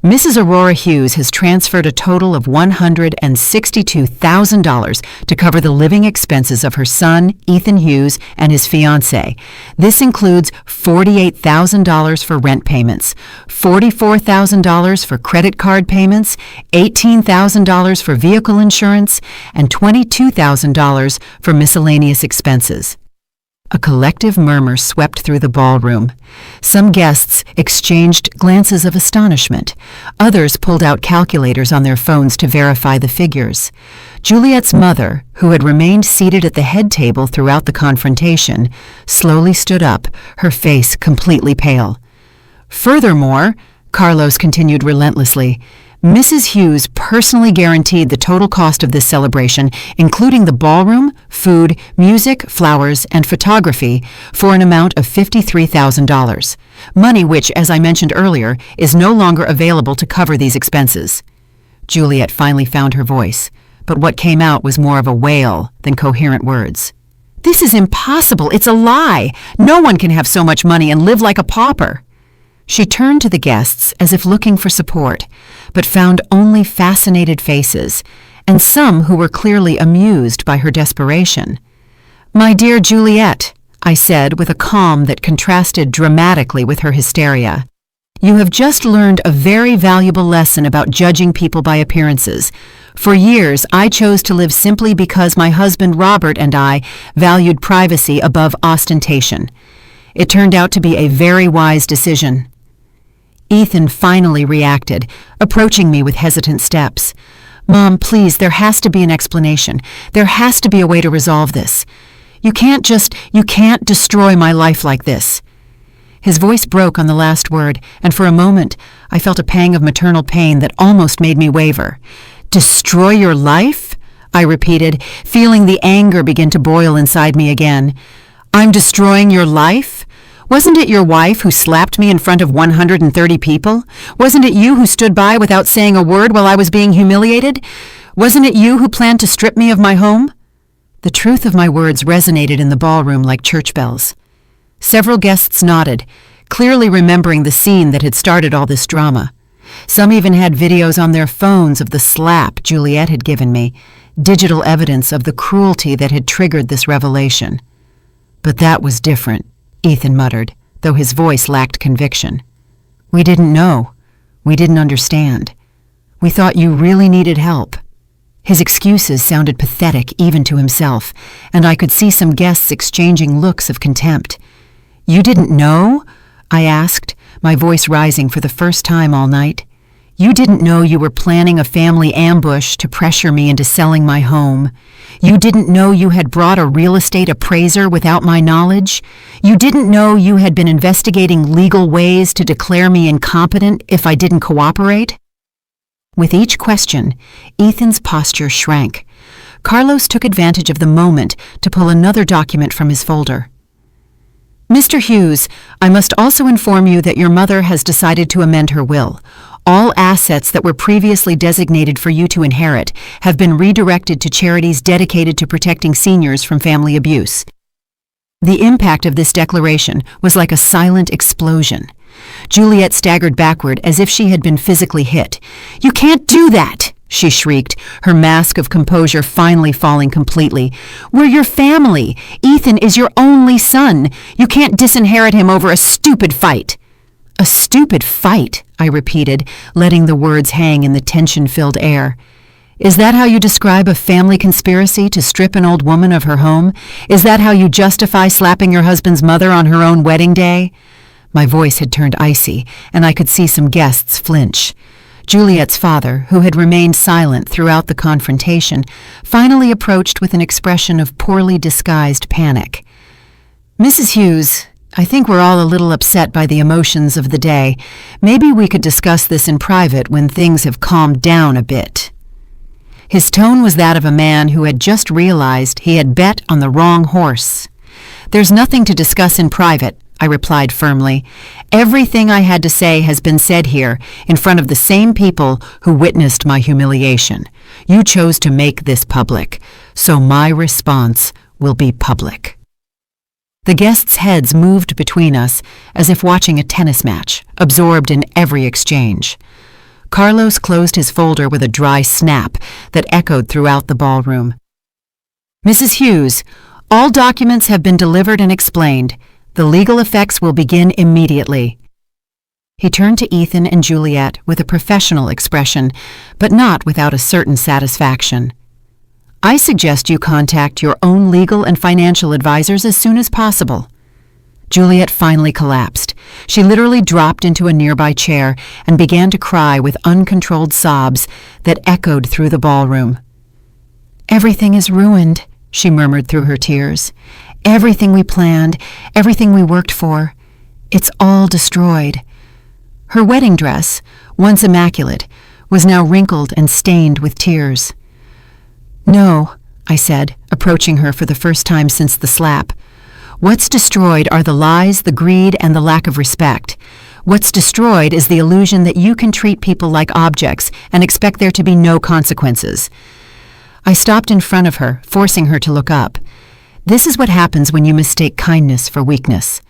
Mrs. Aurora Hughes has transferred a total of $162,000 to cover the living expenses of her son, Ethan Hughes, and his fiancée. This includes $48,000 for rent payments, $44,000 for credit card payments, $18,000 for vehicle insurance, and $22,000 for miscellaneous expenses." A collective murmur swept through the ballroom. Some guests exchanged glances of astonishment. Others pulled out calculators on their phones to verify the figures. Juliet's mother, who had remained seated at the head table throughout the confrontation, slowly stood up, her face completely pale. "Furthermore," Carlos continued relentlessly, "Mrs. Hughes personally guaranteed the total cost of this celebration, including the ballroom, food, music, flowers, and photography, for an amount of $53,000, money which, as I mentioned earlier, is no longer available to cover these expenses." Juliet finally found her voice, but what came out was more of a wail than coherent words. "This is impossible! It's a lie! No one can have so much money and live like a pauper!" She turned to the guests as if looking for support, but found only fascinated faces, and some who were clearly amused by her desperation. "My dear Juliet," I said with a calm that contrasted dramatically with her hysteria, "you have just learned a very valuable lesson about judging people by appearances. For years, I chose to live simply because my husband Robert and I valued privacy above ostentation. It turned out to be a very wise decision." Ethan finally reacted, approaching me with hesitant steps. "Mom, please, there has to be an explanation. There has to be a way to resolve this. You can't destroy my life like this." His voice broke on the last word, and for a moment I felt a pang of maternal pain that almost made me waver. "Destroy your life?" I repeated, feeling the anger begin to boil inside me again. "I'm destroying your life? Wasn't it your wife who slapped me in front of 130 people? Wasn't it you who stood by without saying a word while I was being humiliated? Wasn't it you who planned to strip me of my home?" The truth of my words resonated in the ballroom like church bells. Several guests nodded, clearly remembering the scene that had started all this drama. Some even had videos on their phones of the slap Juliet had given me, digital evidence of the cruelty that had triggered this revelation. "But that was different," Ethan muttered, though his voice lacked conviction. "We didn't know. We didn't understand. We thought you really needed help." His excuses sounded pathetic even to himself, and I could see some guests exchanging looks of contempt. "You didn't know?" I asked, my voice rising for the first time all night. "You didn't know you were planning a family ambush to pressure me into selling my home. You didn't know you had brought a real estate appraiser without my knowledge. You didn't know you had been investigating legal ways to declare me incompetent if I didn't cooperate?" With each question, Ethan's posture shrank. Carlos took advantage of the moment to pull another document from his folder. "Mr. Hughes, I must also inform you that your mother has decided to amend her will. All assets that were previously designated for you to inherit have been redirected to charities dedicated to protecting seniors from family abuse." The impact of this declaration was like a silent explosion. Juliet staggered backward as if she had been physically hit. "You can't do that!" she shrieked, her mask of composure finally falling completely. "We're your family. Ethan is your only son. You can't disinherit him over a stupid fight." "A stupid fight," I repeated, letting the words hang in the tension-filled air. "Is that how you describe a family conspiracy to strip an old woman of her home? Is that how you justify slapping your husband's mother on her own wedding day?" My voice had turned icy, and I could see some guests flinch. Juliet's father, who had remained silent throughout the confrontation, finally approached with an expression of poorly disguised panic. "Mrs. Hughes, I think we're all a little upset by the emotions of the day. Maybe we could discuss this in private when things have calmed down a bit." His tone was that of a man who had just realized he had bet on the wrong horse. There's nothing to discuss in private, I replied firmly. Everything I had to say has been said here, in front of the same people who witnessed my humiliation. You chose to make this public, so my response will be public. The guests' heads moved between us as if watching a tennis match, absorbed in every exchange. Carlos closed his folder with a dry snap that echoed throughout the ballroom. Mrs. Hughes, all documents have been delivered and explained. The legal effects will begin immediately. He turned to Ethan and Juliet with a professional expression, but not without a certain satisfaction. I suggest you contact your own legal and financial advisors as soon as possible. Juliet finally collapsed. She literally dropped into a nearby chair and began to cry with uncontrolled sobs that echoed through the ballroom. Everything is ruined, she murmured through her tears. Everything we planned, everything we worked for, it's all destroyed. Her wedding dress, once immaculate, was now wrinkled and stained with tears. No, I said, approaching her for the first time since the slap. What's destroyed are the lies, the greed, and the lack of respect. What's destroyed is the illusion that you can treat people like objects and expect there to be no consequences. I stopped in front of her, forcing her to look up. This is what happens when you mistake kindness for weakness.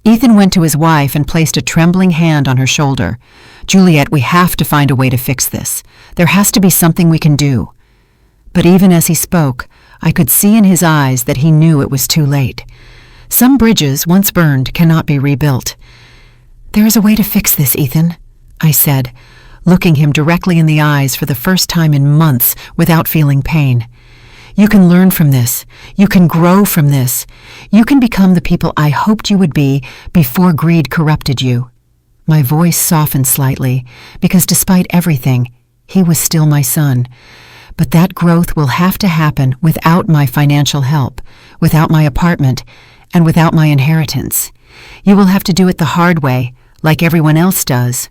Ethan went to his wife and placed a trembling hand on her shoulder. Juliet, we have to find a way to fix this. There has to be something we can do. But even as he spoke, I could see in his eyes that he knew it was too late. Some bridges, once burned, cannot be rebuilt. There is a way to fix this, Ethan, I said, looking him directly in the eyes for the first time in months without feeling pain. You can learn from this. You can grow from this. You can become the people I hoped you would be before greed corrupted you. My voice softened slightly, because despite everything, he was still my son. But that growth will have to happen without my financial help, without my apartment, and without my inheritance. You will have to do it the hard way, like everyone else does.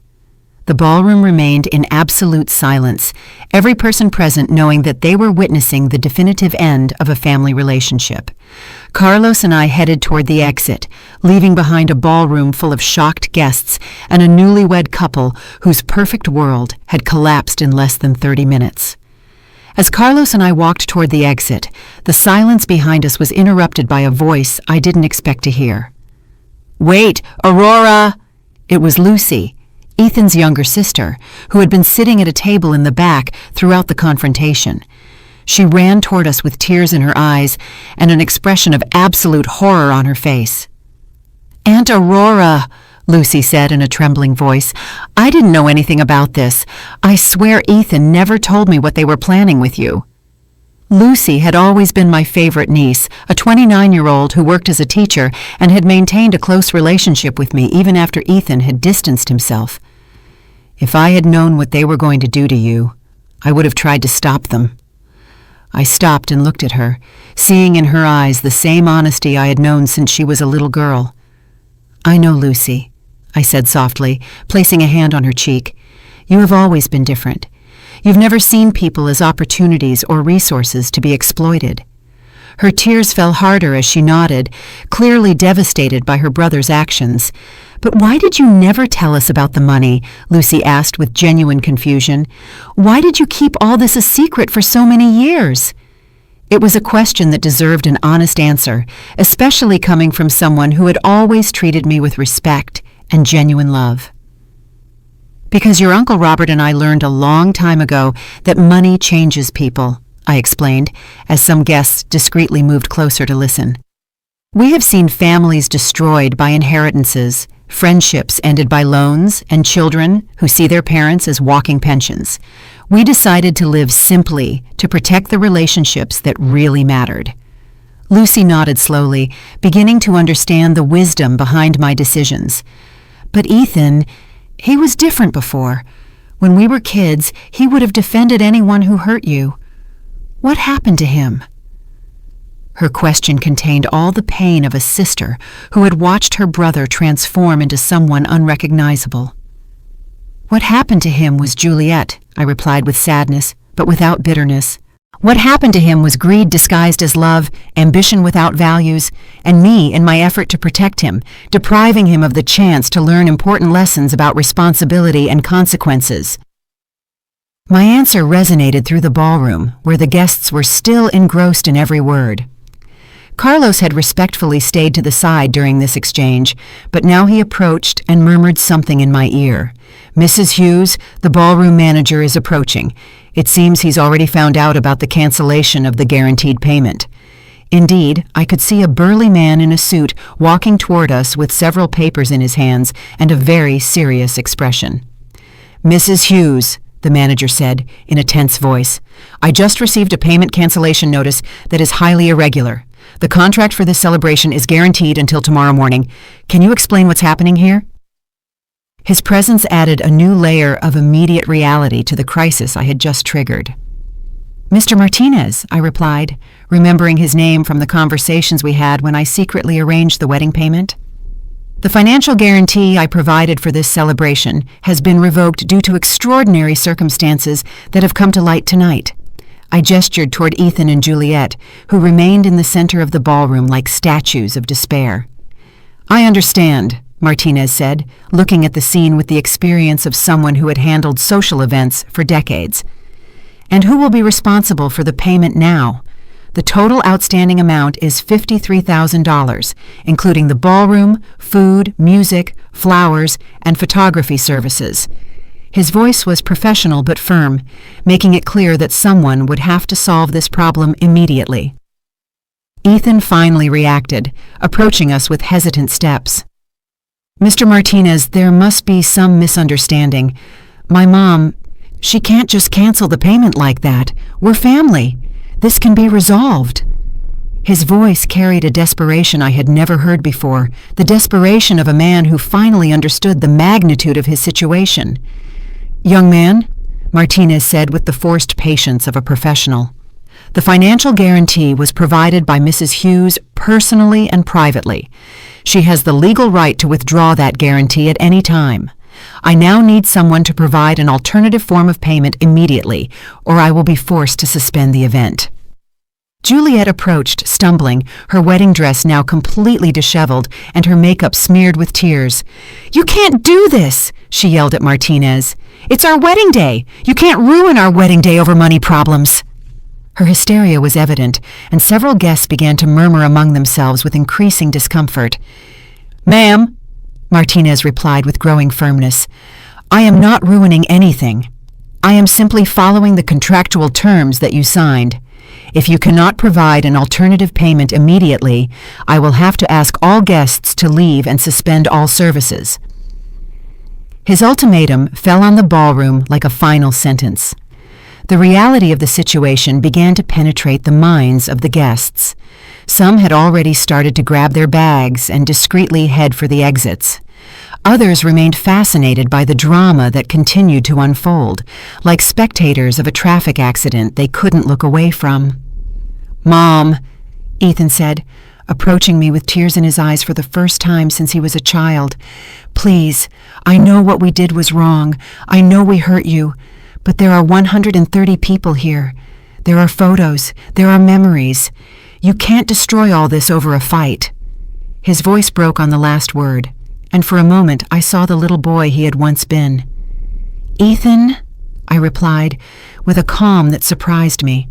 The ballroom remained in absolute silence, every person present knowing that they were witnessing the definitive end of a family relationship. Carlos and I headed toward the exit, leaving behind a ballroom full of shocked guests and a newlywed couple whose perfect world had collapsed in less than 30 minutes. As Carlos and I walked toward the exit, the silence behind us was interrupted by a voice I didn't expect to hear. "Wait, Aurora!" It was Lucy, Ethan's younger sister, who had been sitting at a table in the back throughout the confrontation. She ran toward us with tears in her eyes and an expression of absolute horror on her face. "Aunt Aurora," Lucy said in a trembling voice, "I didn't know anything about this. I swear Ethan never told me what they were planning with you." Lucy had always been my favorite niece, a 29-year-old who worked as a teacher and had maintained a close relationship with me even after Ethan had distanced himself. If I had known what they were going to do to you, I would have tried to stop them. I stopped and looked at her, seeing in her eyes the same honesty I had known since she was a little girl. "I know, Lucy," I said softly, placing a hand on her cheek. "You have always been different. You've never seen people as opportunities or resources to be exploited." Her tears fell harder as she nodded, clearly devastated by her brother's actions. "But why did you never tell us about the money?" Lucy asked with genuine confusion. "Why did you keep all this a secret for so many years?" It was a question that deserved an honest answer, especially coming from someone who had always treated me with respect and genuine love. "Because your Uncle Robert and I learned a long time ago that money changes people," I explained, as some guests discreetly moved closer to listen. "We have seen families destroyed by inheritances, friendships ended by loans, and children who see their parents as walking pensions. We decided to live simply to protect the relationships that really mattered." Lucy nodded slowly, beginning to understand the wisdom behind my decisions. "But Ethan, he was different before. When we were kids, he would have defended anyone who hurt you. What happened to him?" Her question contained all the pain of a sister who had watched her brother transform into someone unrecognizable. "What happened to him was Juliet," I replied with sadness, but without bitterness. What happened to him was greed disguised as love, ambition without values, and me in my effort to protect him, depriving him of the chance to learn important lessons about responsibility and consequences. My answer resonated through the ballroom, where the guests were still engrossed in every word. Carlos had respectfully stayed to the side during this exchange, but now he approached and murmured something in my ear. "Mrs. Hughes, the ballroom manager is approaching. It seems he's already found out about the cancellation of the guaranteed payment." Indeed, I could see a burly man in a suit walking toward us with several papers in his hands and a very serious expression. "Mrs. Hughes," the manager said in a tense voice, "I just received a payment cancellation notice that is highly irregular. The contract for this celebration is guaranteed until tomorrow morning. Can you explain what's happening here?" His presence added a new layer of immediate reality to the crisis I had just triggered. "Mr. Martinez," I replied, remembering his name from the conversations we had when I secretly arranged the wedding payment. "The financial guarantee I provided for this celebration has been revoked due to extraordinary circumstances that have come to light tonight." I gestured toward Ethan and Juliet, who remained in the center of the ballroom like statues of despair. "I understand," Martinez said, looking at the scene with the experience of someone who had handled social events for decades. "And who will be responsible for the payment now? The total outstanding amount is $53,000, including the ballroom, food, music, flowers, and photography services." His voice was professional but firm, making it clear that someone would have to solve this problem immediately. Ethan finally reacted, approaching us with hesitant steps. "Mr. Martinez, there must be some misunderstanding. My mom, she can't just cancel the payment like that. We're family. This can be resolved." His voice carried a desperation I had never heard before, the desperation of a man who finally understood the magnitude of his situation. "Young man," Martinez said with the forced patience of a professional, "the financial guarantee was provided by Mrs. Hughes personally and privately. She has the legal right to withdraw that guarantee at any time. I now need someone to provide an alternative form of payment immediately, or I will be forced to suspend the event." Juliet approached, stumbling, her wedding dress now completely disheveled and her makeup smeared with tears. "You can't do this!" she yelled at Martinez. "It's our wedding day! You can't ruin our wedding day over money problems!" Her hysteria was evident, and several guests began to murmur among themselves with increasing discomfort. "Ma'am," Martinez replied with growing firmness, "I am not ruining anything. I am simply following the contractual terms that you signed. If you cannot provide an alternative payment immediately, I will have to ask all guests to leave and suspend all services." His ultimatum fell on the ballroom like a final sentence. The reality of the situation began to penetrate the minds of the guests. Some had already started to grab their bags and discreetly head for the exits. Others remained fascinated by the drama that continued to unfold, like spectators of a traffic accident they couldn't look away from. "Mom," Ethan said, approaching me with tears in his eyes for the first time since he was a child, "please, I know what we did was wrong. I know we hurt you. But there are 130 people here. There are photos. There are memories. You can't destroy all this over a fight." His voice broke on the last word, and for a moment I saw the little boy he had once been. "Ethan," I replied, with a calm that surprised me,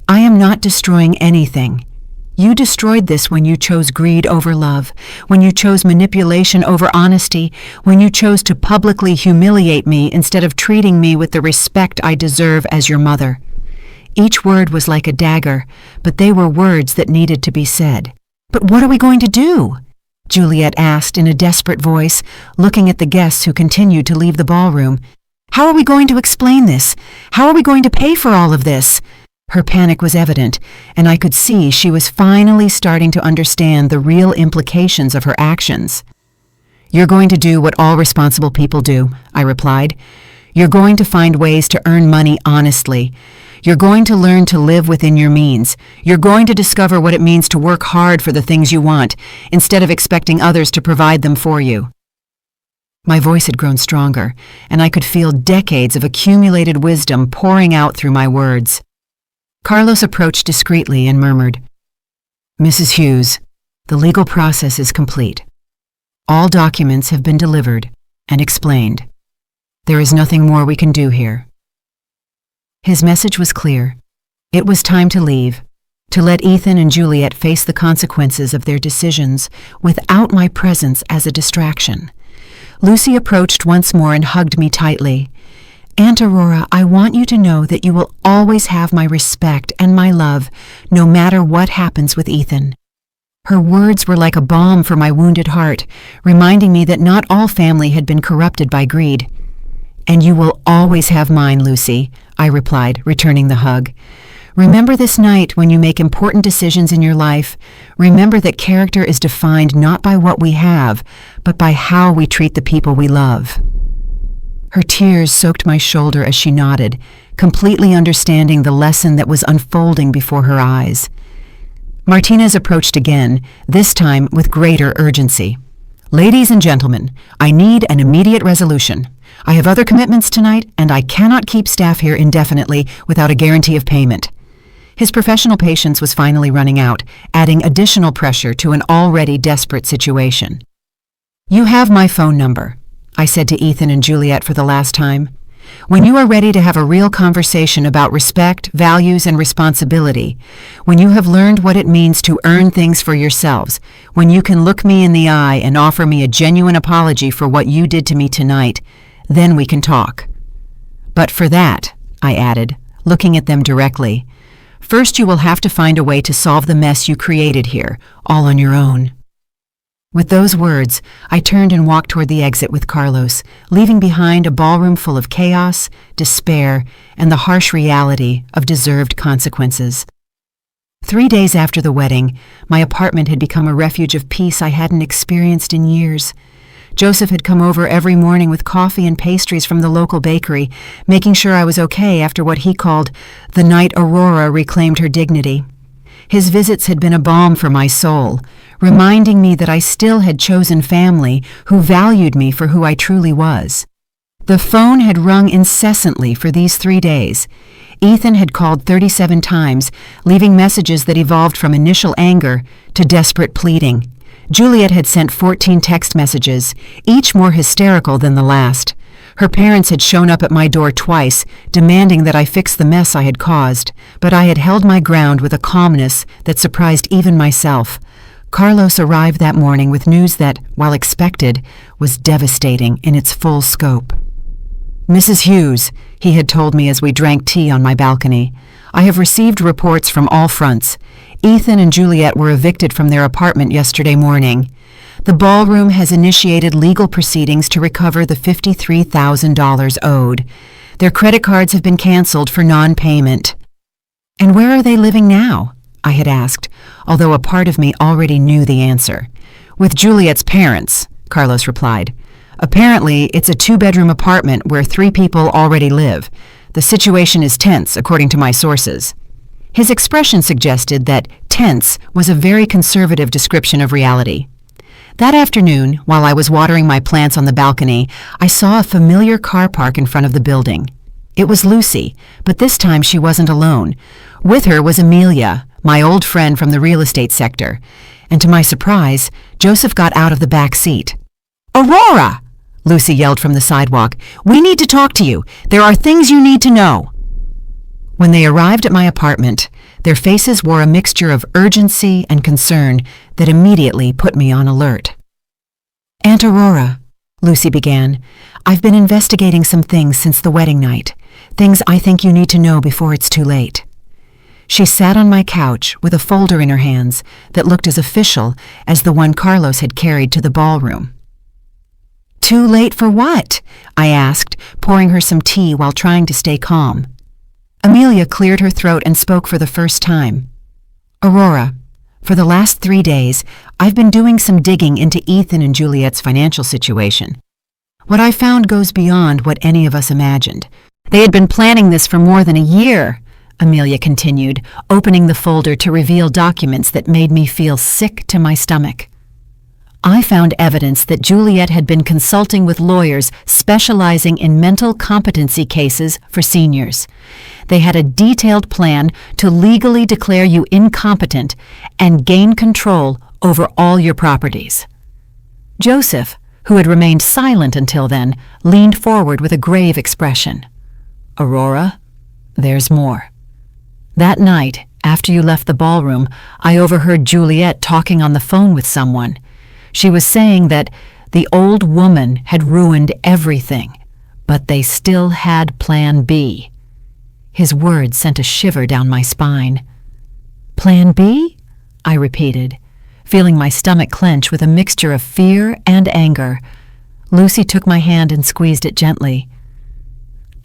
"I am not destroying anything. You destroyed this when you chose greed over love, when you chose manipulation over honesty, when you chose to publicly humiliate me instead of treating me with the respect I deserve as your mother." Each word was like a dagger, but they were words that needed to be said. "But what are we going to do?" Juliet asked in a desperate voice, looking at the guests who continued to leave the ballroom. "How are we going to explain this? How are we going to pay for all of this?" Her panic was evident, and I could see she was finally starting to understand the real implications of her actions. "You're going to do what all responsible people do," I replied. "You're going to find ways to earn money honestly. You're going to learn to live within your means. You're going to discover what it means to work hard for the things you want, instead of expecting others to provide them for you." My voice had grown stronger, and I could feel decades of accumulated wisdom pouring out through my words. Carlos approached discreetly and murmured, "Mrs. Hughes, the legal process is complete. All documents have been delivered and explained. There is nothing more we can do here." His message was clear. It was time to leave, to let Ethan and Juliet face the consequences of their decisions without my presence as a distraction. Lucy approached once more and hugged me tightly. "Aunt Aurora, I want you to know that you will always have my respect and my love, no matter what happens with Ethan." Her words were like a balm for my wounded heart, reminding me that not all family had been corrupted by greed. "And you will always have mine, Lucy," I replied, returning the hug. "Remember this night when you make important decisions in your life. Remember that character is defined not by what we have, but by how we treat the people we love." Her tears soaked my shoulder as she nodded, completely understanding the lesson that was unfolding before her eyes. Martinez approached again, this time with greater urgency. "Ladies and gentlemen, I need an immediate resolution. I have other commitments tonight, and I cannot keep staff here indefinitely without a guarantee of payment." His professional patience was finally running out, adding additional pressure to an already desperate situation. "You have my phone number," I said to Ethan and Juliet for the last time. "When you are ready to have a real conversation about respect, values, and responsibility, when you have learned what it means to earn things for yourselves, when you can look me in the eye and offer me a genuine apology for what you did to me tonight, then we can talk. But for that," I added, looking at them directly, "first you will have to find a way to solve the mess you created here, all on your own." With those words, I turned and walked toward the exit with Carlos, leaving behind a ballroom full of chaos, despair, and the harsh reality of deserved consequences. 3 days after the wedding, my apartment had become a refuge of peace I hadn't experienced in years. Joseph had come over every morning with coffee and pastries from the local bakery, making sure I was okay after what he called the night Aurora reclaimed her dignity. His visits had been a balm for my soul, reminding me that I still had chosen family who valued me for who I truly was. The phone had rung incessantly for these 3 days. Ethan had called 37 times, leaving messages that evolved from initial anger to desperate pleading. Juliet had sent 14 text messages, each more hysterical than the last. Her parents had shown up at my door twice, demanding that I fix the mess I had caused, but I had held my ground with a calmness that surprised even myself. Carlos arrived that morning with news that, while expected, was devastating in its full scope. "Mrs. Hughes," he had told me as we drank tea on my balcony, "I have received reports from all fronts. Ethan and Juliet were evicted from their apartment yesterday morning. The ballroom has initiated legal proceedings to recover the $53,000 owed. Their credit cards have been canceled for non-payment." "And where are they living now?" I had asked, although a part of me already knew the answer. "With Juliet's parents," Carlos replied. "Apparently, it's a 2-bedroom apartment where 3 people already live. The situation is tense, according to my sources." His expression suggested that tense was a very conservative description of reality. That afternoon, while I was watering my plants on the balcony, I saw a familiar car park in front of the building. It was Lucy, but this time she wasn't alone. With her was Amelia, my old friend from the real estate sector, and to my surprise, Joseph got out of the back seat. "Aurora!" Lucy yelled from the sidewalk. "We need to talk to you. There are things you need to know." When they arrived at my apartment, their faces wore a mixture of urgency and concern that immediately put me on alert. "Aunt Aurora," Lucy began, "I've been investigating some things since the wedding night, things I think you need to know before it's too late." She sat on my couch with a folder in her hands that looked as official as the one Carlos had carried to the ballroom. "Too late for what?" I asked, pouring her some tea while trying to stay calm. Amelia cleared her throat and spoke for the first time. "Aurora, for the last 3 days, I've been doing some digging into Ethan and Juliet's financial situation. What I found goes beyond what any of us imagined. They had been planning this for more than a year," Amelia continued, opening the folder to reveal documents that made me feel sick to my stomach. I found evidence that Juliet had been consulting with lawyers specializing in mental competency cases for seniors. They had a detailed plan to legally declare you incompetent and gain control over all your properties. Joseph, who had remained silent until then, leaned forward with a grave expression. Aurora, there's more. That night, after you left the ballroom, I overheard Juliet talking on the phone with someone. She was saying that the old woman had ruined everything, but they still had Plan B. His words sent a shiver down my spine. Plan B? I repeated, feeling my stomach clench with a mixture of fear and anger. Lucy took my hand and squeezed it gently.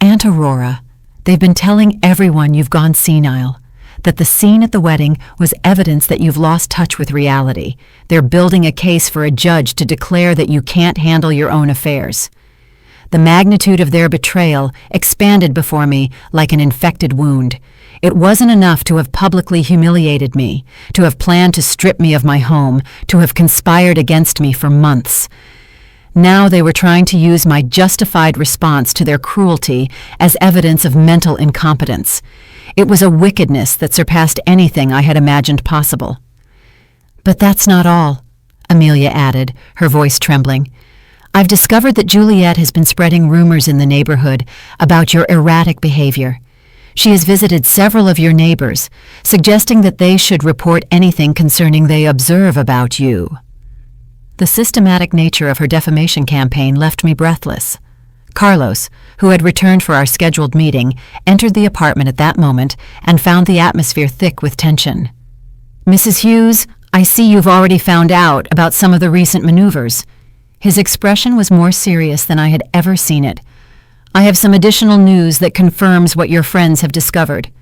Aunt Aurora, they've been telling everyone you've gone senile, that the scene at the wedding was evidence that you've lost touch with reality. They're building a case for a judge to declare that you can't handle your own affairs. The magnitude of their betrayal expanded before me like an infected wound. It wasn't enough to have publicly humiliated me, to have planned to strip me of my home, to have conspired against me for months. Now they were trying to use my justified response to their cruelty as evidence of mental incompetence. It was a wickedness that surpassed anything I had imagined possible. But that's not all, Amelia added, her voice trembling. I've discovered that Juliet has been spreading rumors in the neighborhood about your erratic behavior. She has visited several of your neighbors, suggesting that they should report anything concerning they observe about you. The systematic nature of her defamation campaign left me breathless. Carlos, who had returned for our scheduled meeting, entered the apartment at that moment and found the atmosphere thick with tension. Mrs. Hughes, I see you've already found out about some of the recent maneuvers. His expression was more serious than I had ever seen it. I have some additional news that confirms what your friends have discovered.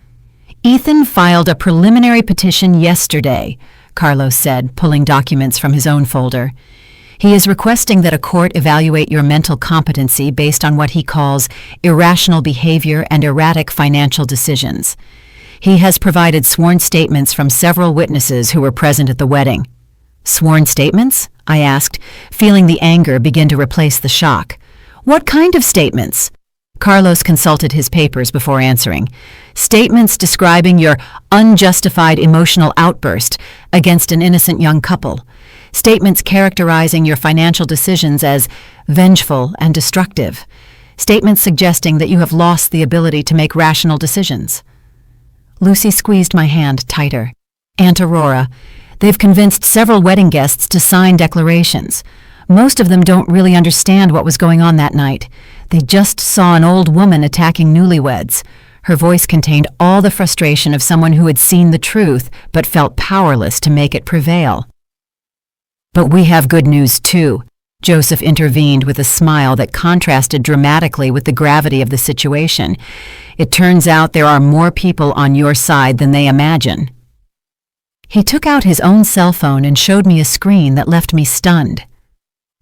Ethan filed a preliminary petition yesterday, Carlos said, pulling documents from his own folder. He is requesting that a court evaluate your mental competency based on what he calls irrational behavior and erratic financial decisions. He has provided sworn statements from several witnesses who were present at the wedding. Sworn statements? I asked, feeling the anger begin to replace the shock. What kind of statements? Carlos consulted his papers before answering. Statements describing your unjustified emotional outburst against an innocent young couple. Statements characterizing your financial decisions as vengeful and destructive. Statements suggesting that you have lost the ability to make rational decisions. Lucy squeezed my hand tighter. Aunt Aurora, they've convinced several wedding guests to sign declarations. Most of them don't really understand what was going on that night. They just saw an old woman attacking newlyweds. Her voice contained all the frustration of someone who had seen the truth but felt powerless to make it prevail. But we have good news too, Joseph intervened with a smile that contrasted dramatically with the gravity of the situation. It turns out there are more people on your side than they imagine. He took out his own cell phone and showed me a screen that left me stunned.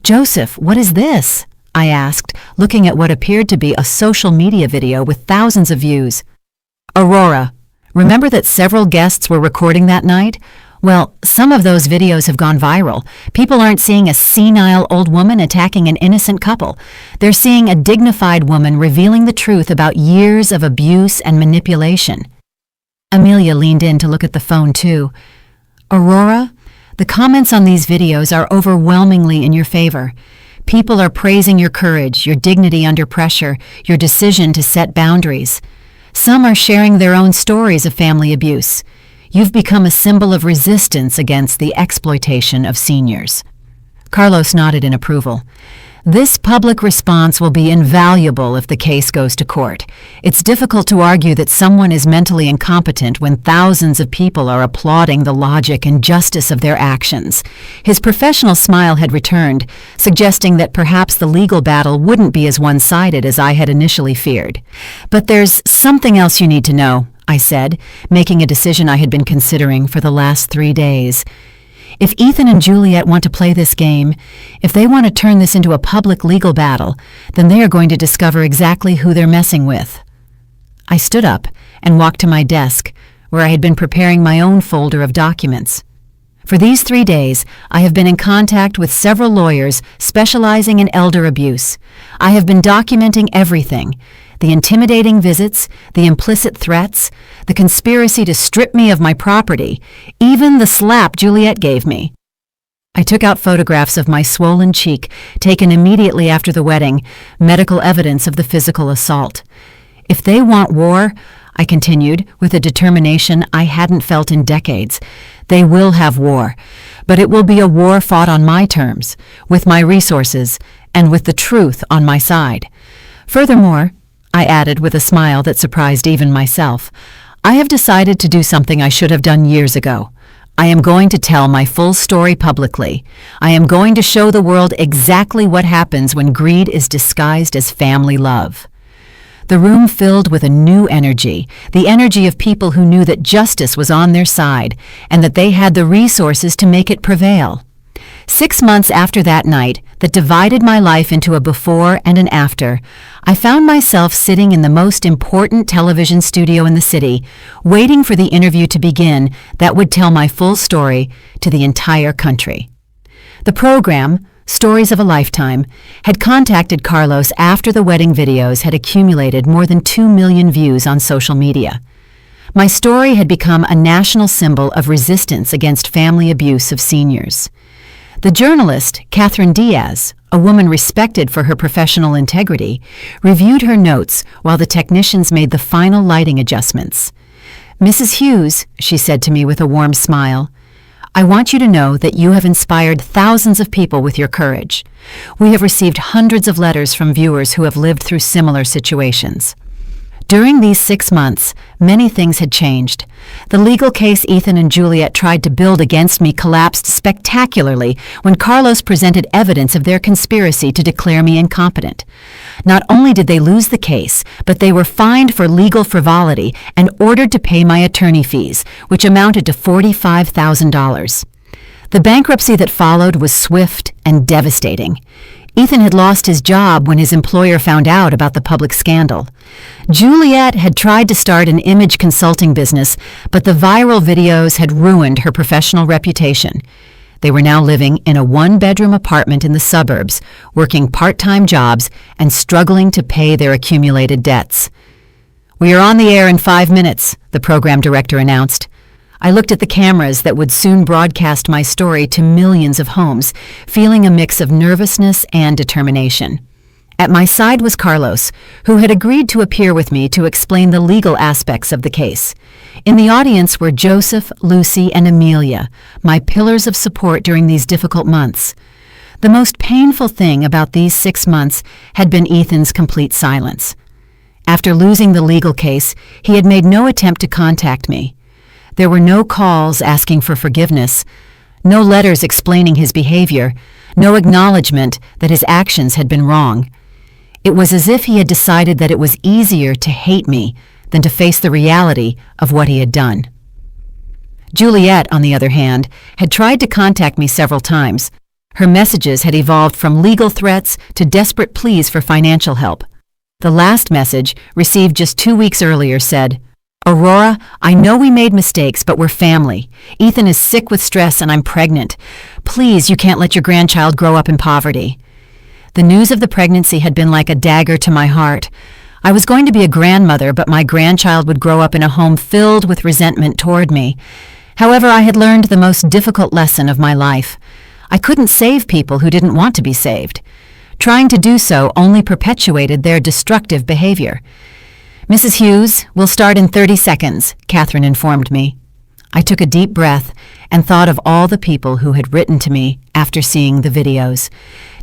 Joseph, what is this? I asked, looking at what appeared to be a social media video with thousands of views. Aurora, remember that several guests were recording that night? Well, some of those videos have gone viral. People aren't seeing a senile old woman attacking an innocent couple. They're seeing a dignified woman revealing the truth about years of abuse and manipulation. Amelia leaned in to look at the phone too. Aurora, the comments on these videos are overwhelmingly in your favor. People are praising your courage, your dignity under pressure, your decision to set boundaries. Some are sharing their own stories of family abuse. You've become a symbol of resistance against the exploitation of seniors. Carlos nodded in approval. This public response will be invaluable if the case goes to court. It's difficult to argue that someone is mentally incompetent when thousands of people are applauding the logic and justice of their actions. His professional smile had returned, suggesting that perhaps the legal battle wouldn't be as one-sided as I had initially feared. But there's something else you need to know, I said, making a decision I had been considering for the last 3 days. If Ethan and Juliet want to play this game, if they want to turn this into a public legal battle, then they are going to discover exactly who they're messing with. I stood up and walked to my desk, where I had been preparing my own folder of documents. For these 3 days, I have been in contact with several lawyers specializing in elder abuse. I have been documenting everything: the intimidating visits, the implicit threats, the conspiracy to strip me of my property, even the slap Juliet gave me. I took out photographs of my swollen cheek, taken immediately after the wedding, medical evidence of the physical assault. If they want war, I continued, with a determination I hadn't felt in decades, they will have war, but it will be a war fought on my terms, with my resources, and with the truth on my side. Furthermore, I added with a smile that surprised even myself, I have decided to do something I should have done years ago. I am going to tell my full story publicly. I am going to show the world exactly what happens when greed is disguised as family love. The room filled with a new energy, the energy of people who knew that justice was on their side and that they had the resources to make it prevail. 6 months after that night that divided my life into a before and an after, I found myself sitting in the most important television studio in the city, waiting for the interview to begin that would tell my full story to the entire country. The program, Stories of a Lifetime, had contacted Carlos after the wedding videos had accumulated more than 2 million views on social media. My story had become a national symbol of resistance against family abuse of seniors. The journalist, Catherine Diaz, a woman respected for her professional integrity, reviewed her notes while the technicians made the final lighting adjustments. "Mrs. Hughes," she said to me with a warm smile, "I want you to know that you have inspired thousands of people with your courage. We have received hundreds of letters from viewers who have lived through similar situations." During these 6 months, many things had changed. The legal case Ethan and Juliet tried to build against me collapsed spectacularly when Carlos presented evidence of their conspiracy to declare me incompetent. Not only did they lose the case, but they were fined for legal frivolity and ordered to pay my attorney fees, which amounted to $45,000. The bankruptcy that followed was swift and devastating. Ethan had lost his job when his employer found out about the public scandal. Juliet had tried to start an image consulting business, but the viral videos had ruined her professional reputation. They were now living in a 1-bedroom apartment in the suburbs, working part-time jobs and struggling to pay their accumulated debts. "We are on the air in 5 minutes," the program director announced. I looked at the cameras that would soon broadcast my story to millions of homes, feeling a mix of nervousness and determination. At my side was Carlos, who had agreed to appear with me to explain the legal aspects of the case. In the audience were Joseph, Lucy, and Amelia, my pillars of support during these difficult months. The most painful thing about these 6 months had been Ethan's complete silence. After losing the legal case, he had made no attempt to contact me. There were no calls asking for forgiveness, no letters explaining his behavior, no acknowledgement that his actions had been wrong. It was as if he had decided that it was easier to hate me than to face the reality of what he had done. Juliet, on the other hand, had tried to contact me several times. Her messages had evolved from legal threats to desperate pleas for financial help. The last message, received just 2 weeks earlier, said, "Aurora, I know we made mistakes, but we're family. Ethan is sick with stress and I'm pregnant. Please, you can't let your grandchild grow up in poverty." The news of the pregnancy had been like a dagger to my heart. I was going to be a grandmother, but my grandchild would grow up in a home filled with resentment toward me. However, I had learned the most difficult lesson of my life. I couldn't save people who didn't want to be saved. Trying to do so only perpetuated their destructive behavior. "Mrs. Hughes, we'll start in 30 seconds, Catherine informed me. I took a deep breath and thought of all the people who had written to me after seeing the videos,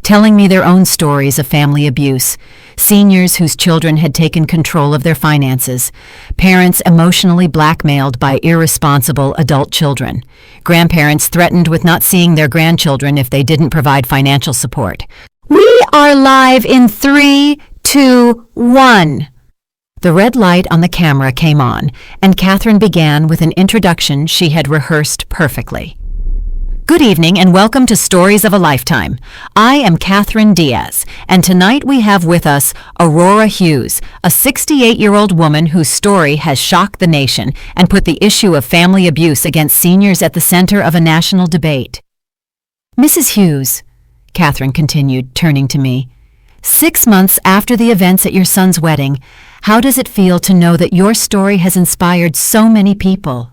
telling me their own stories of family abuse, seniors whose children had taken control of their finances, parents emotionally blackmailed by irresponsible adult children, grandparents threatened with not seeing their grandchildren if they didn't provide financial support. We are live in 3, 2, 1. The red light on the camera came on, and Catherine began with an introduction she had rehearsed perfectly. Good evening and welcome to Stories of a Lifetime. I am Catherine Diaz, and tonight we have with us Aurora Hughes, a 68-year-old woman whose story has shocked the nation and put the issue of family abuse against seniors at the center of a national debate. Mrs. Hughes, Catherine continued, turning to me, 6 months after the events at your son's wedding, how does it feel to know that your story has inspired so many people?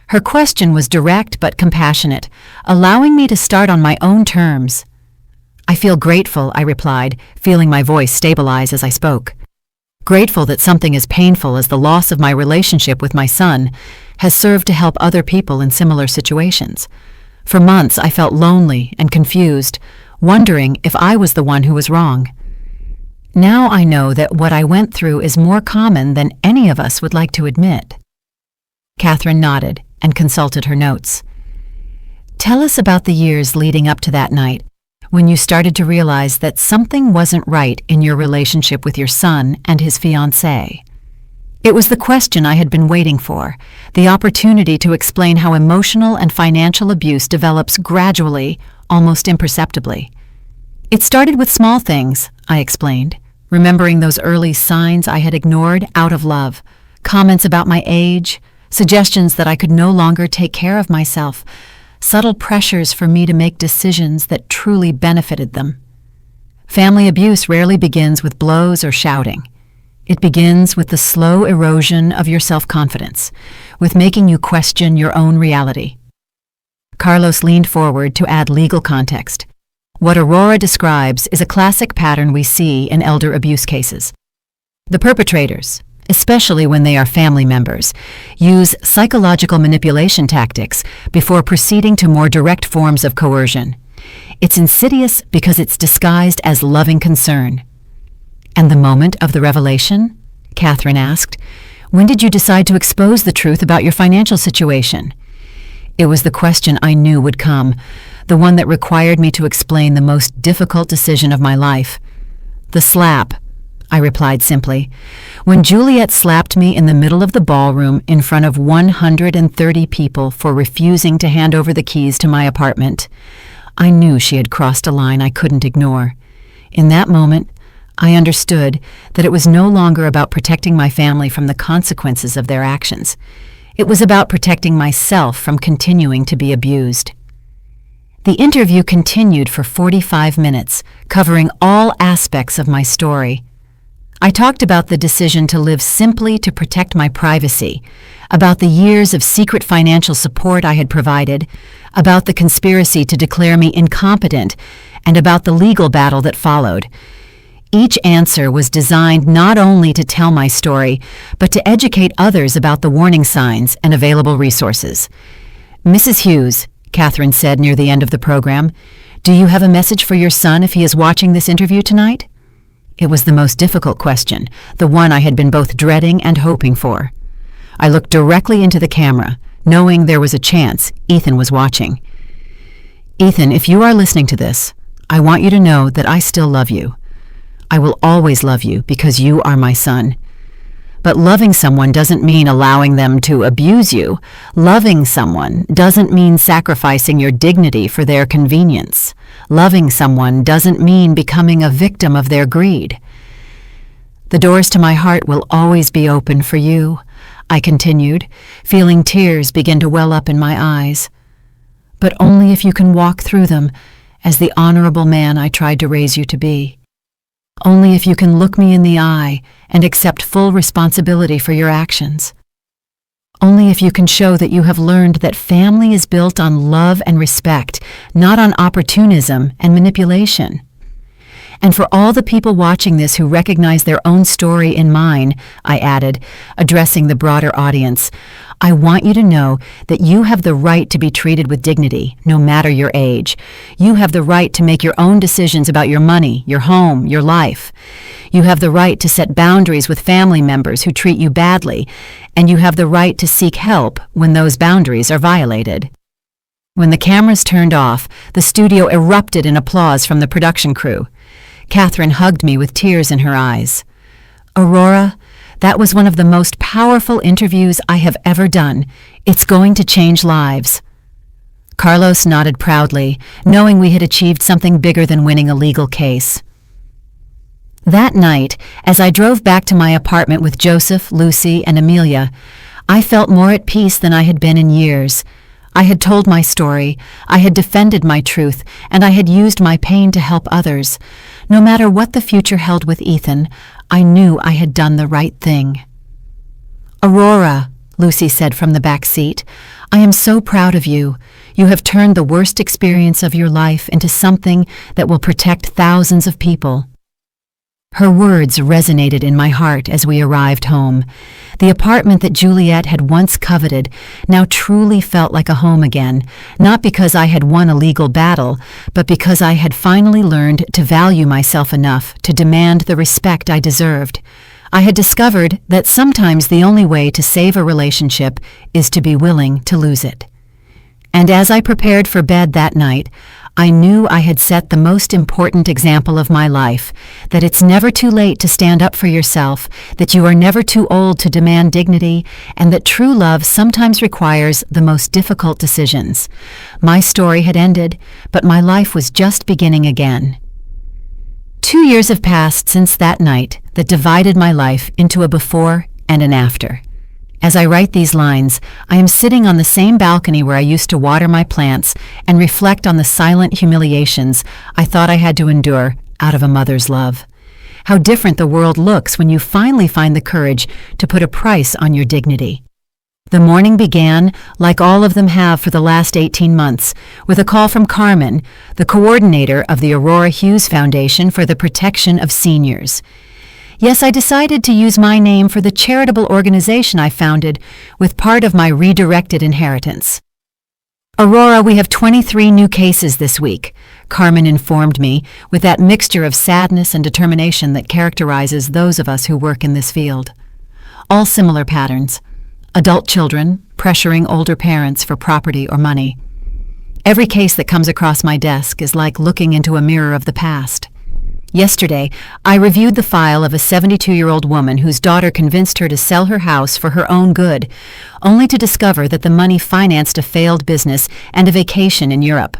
Her question was direct but compassionate, allowing me to start on my own terms. I feel grateful, I replied, feeling my voice stabilize as I spoke. Grateful that something as painful as the loss of my relationship with my son has served to help other people in similar situations. For months I felt lonely and confused, wondering if I was the one who was wrong. Now I know that what I went through is more common than any of us would like to admit. Catherine nodded and consulted her notes. Tell us about the years leading up to that night, when you started to realize that something wasn't right in your relationship with your son and his fiancée. It was the question I had been waiting for, the opportunity to explain how emotional and financial abuse develops gradually, almost imperceptibly. It started with small things, I explained, remembering those early signs I had ignored out of love, comments about my age, suggestions that I could no longer take care of myself, subtle pressures for me to make decisions that truly benefited them. Family abuse rarely begins with blows or shouting. It begins with the slow erosion of your self-confidence, with making you question your own reality. Carlos leaned forward to add legal context. What Aurora describes is a classic pattern we see in elder abuse cases. The perpetrators, especially when they are family members, use psychological manipulation tactics before proceeding to more direct forms of coercion. It's insidious because it's disguised as loving concern. And the moment of the revelation? Catherine asked. When did you decide to expose the truth about your financial situation? It was the question I knew would come, the one that required me to explain the most difficult decision of my life. The slap, I replied simply. When Juliet slapped me in the middle of the ballroom in front of 130 people for refusing to hand over the keys to my apartment, I knew she had crossed a line I couldn't ignore. In that moment, I understood that it was no longer about protecting my family from the consequences of their actions. It was about protecting myself from continuing to be abused. The interview continued for 45 minutes, covering all aspects of my story. I talked about the decision to live simply to protect my privacy, about the years of secret financial support I had provided, about the conspiracy to declare me incompetent, and about the legal battle that followed. Each answer was designed not only to tell my story, but to educate others about the warning signs and available resources. Mrs. Hughes, Catherine said near the end of the program, do you have a message for your son if he is watching this interview tonight? It was the most difficult question, the one I had been both dreading and hoping for. I looked directly into the camera, knowing there was a chance Ethan was watching. Ethan, if you are listening to this, I want you to know that I still love you. I will always love you because you are my son. But loving someone doesn't mean allowing them to abuse you. Loving someone doesn't mean sacrificing your dignity for their convenience. Loving someone doesn't mean becoming a victim of their greed. The doors to my heart will always be open for you, I continued, feeling tears begin to well up in my eyes. But only if you can walk through them as the honorable man I tried to raise you to be. Only if you can look me in the eye and accept full responsibility for your actions. Only if you can show that you have learned that family is built on love and respect, not on opportunism and manipulation. And for all the people watching this who recognize their own story in mine, I added, addressing the broader audience, I want you to know that you have the right to be treated with dignity, no matter your age. You have the right to make your own decisions about your money, your home, your life. You have the right to set boundaries with family members who treat you badly, and you have the right to seek help when those boundaries are violated. When the cameras turned off, the studio erupted in applause from the production crew. Catherine hugged me with tears in her eyes. Aurora, that was one of the most powerful interviews I have ever done. It's going to change lives. Carlos nodded proudly, knowing we had achieved something bigger than winning a legal case. That night, as I drove back to my apartment with Joseph, Lucy, and Amelia, I felt more at peace than I had been in years. I had told my story, I had defended my truth, and I had used my pain to help others. No matter what the future held with Ethan, I knew I had done the right thing. "Aurora," Lucy said from the back seat, "I am so proud of you. You have turned the worst experience of your life into something that will protect thousands of people." Her words resonated in my heart as we arrived home. The apartment that Juliet had once coveted now truly felt like a home again, not because I had won a legal battle, but because I had finally learned to value myself enough to demand the respect I deserved. I had discovered that sometimes the only way to save a relationship is to be willing to lose it. And as I prepared for bed that night, I knew I had set the most important example of my life, that it's never too late to stand up for yourself, that you are never too old to demand dignity, and that true love sometimes requires the most difficult decisions. My story had ended, but my life was just beginning again. 2 years have passed since that night that divided my life into a before and an after. As I write these lines, I am sitting on the same balcony where I used to water my plants and reflect on the silent humiliations I thought I had to endure out of a mother's love. How different the world looks when you finally find the courage to put a price on your dignity. The morning began, like all of them have for the last 18 months, with a call from Carmen, the coordinator of the Aurora Hughes Foundation for the Protection of Seniors. Yes, I decided to use my name for the charitable organization I founded with part of my redirected inheritance. "Aurora, we have 23 new cases this week," Carmen informed me, with that mixture of sadness and determination that characterizes those of us who work in this field. All similar patterns. Adult children pressuring older parents for property or money. Every case that comes across my desk is like looking into a mirror of the past. Yesterday, I reviewed the file of a 72-year-old woman whose daughter convinced her to sell her house for her own good, only to discover that the money financed a failed business and a vacation in Europe.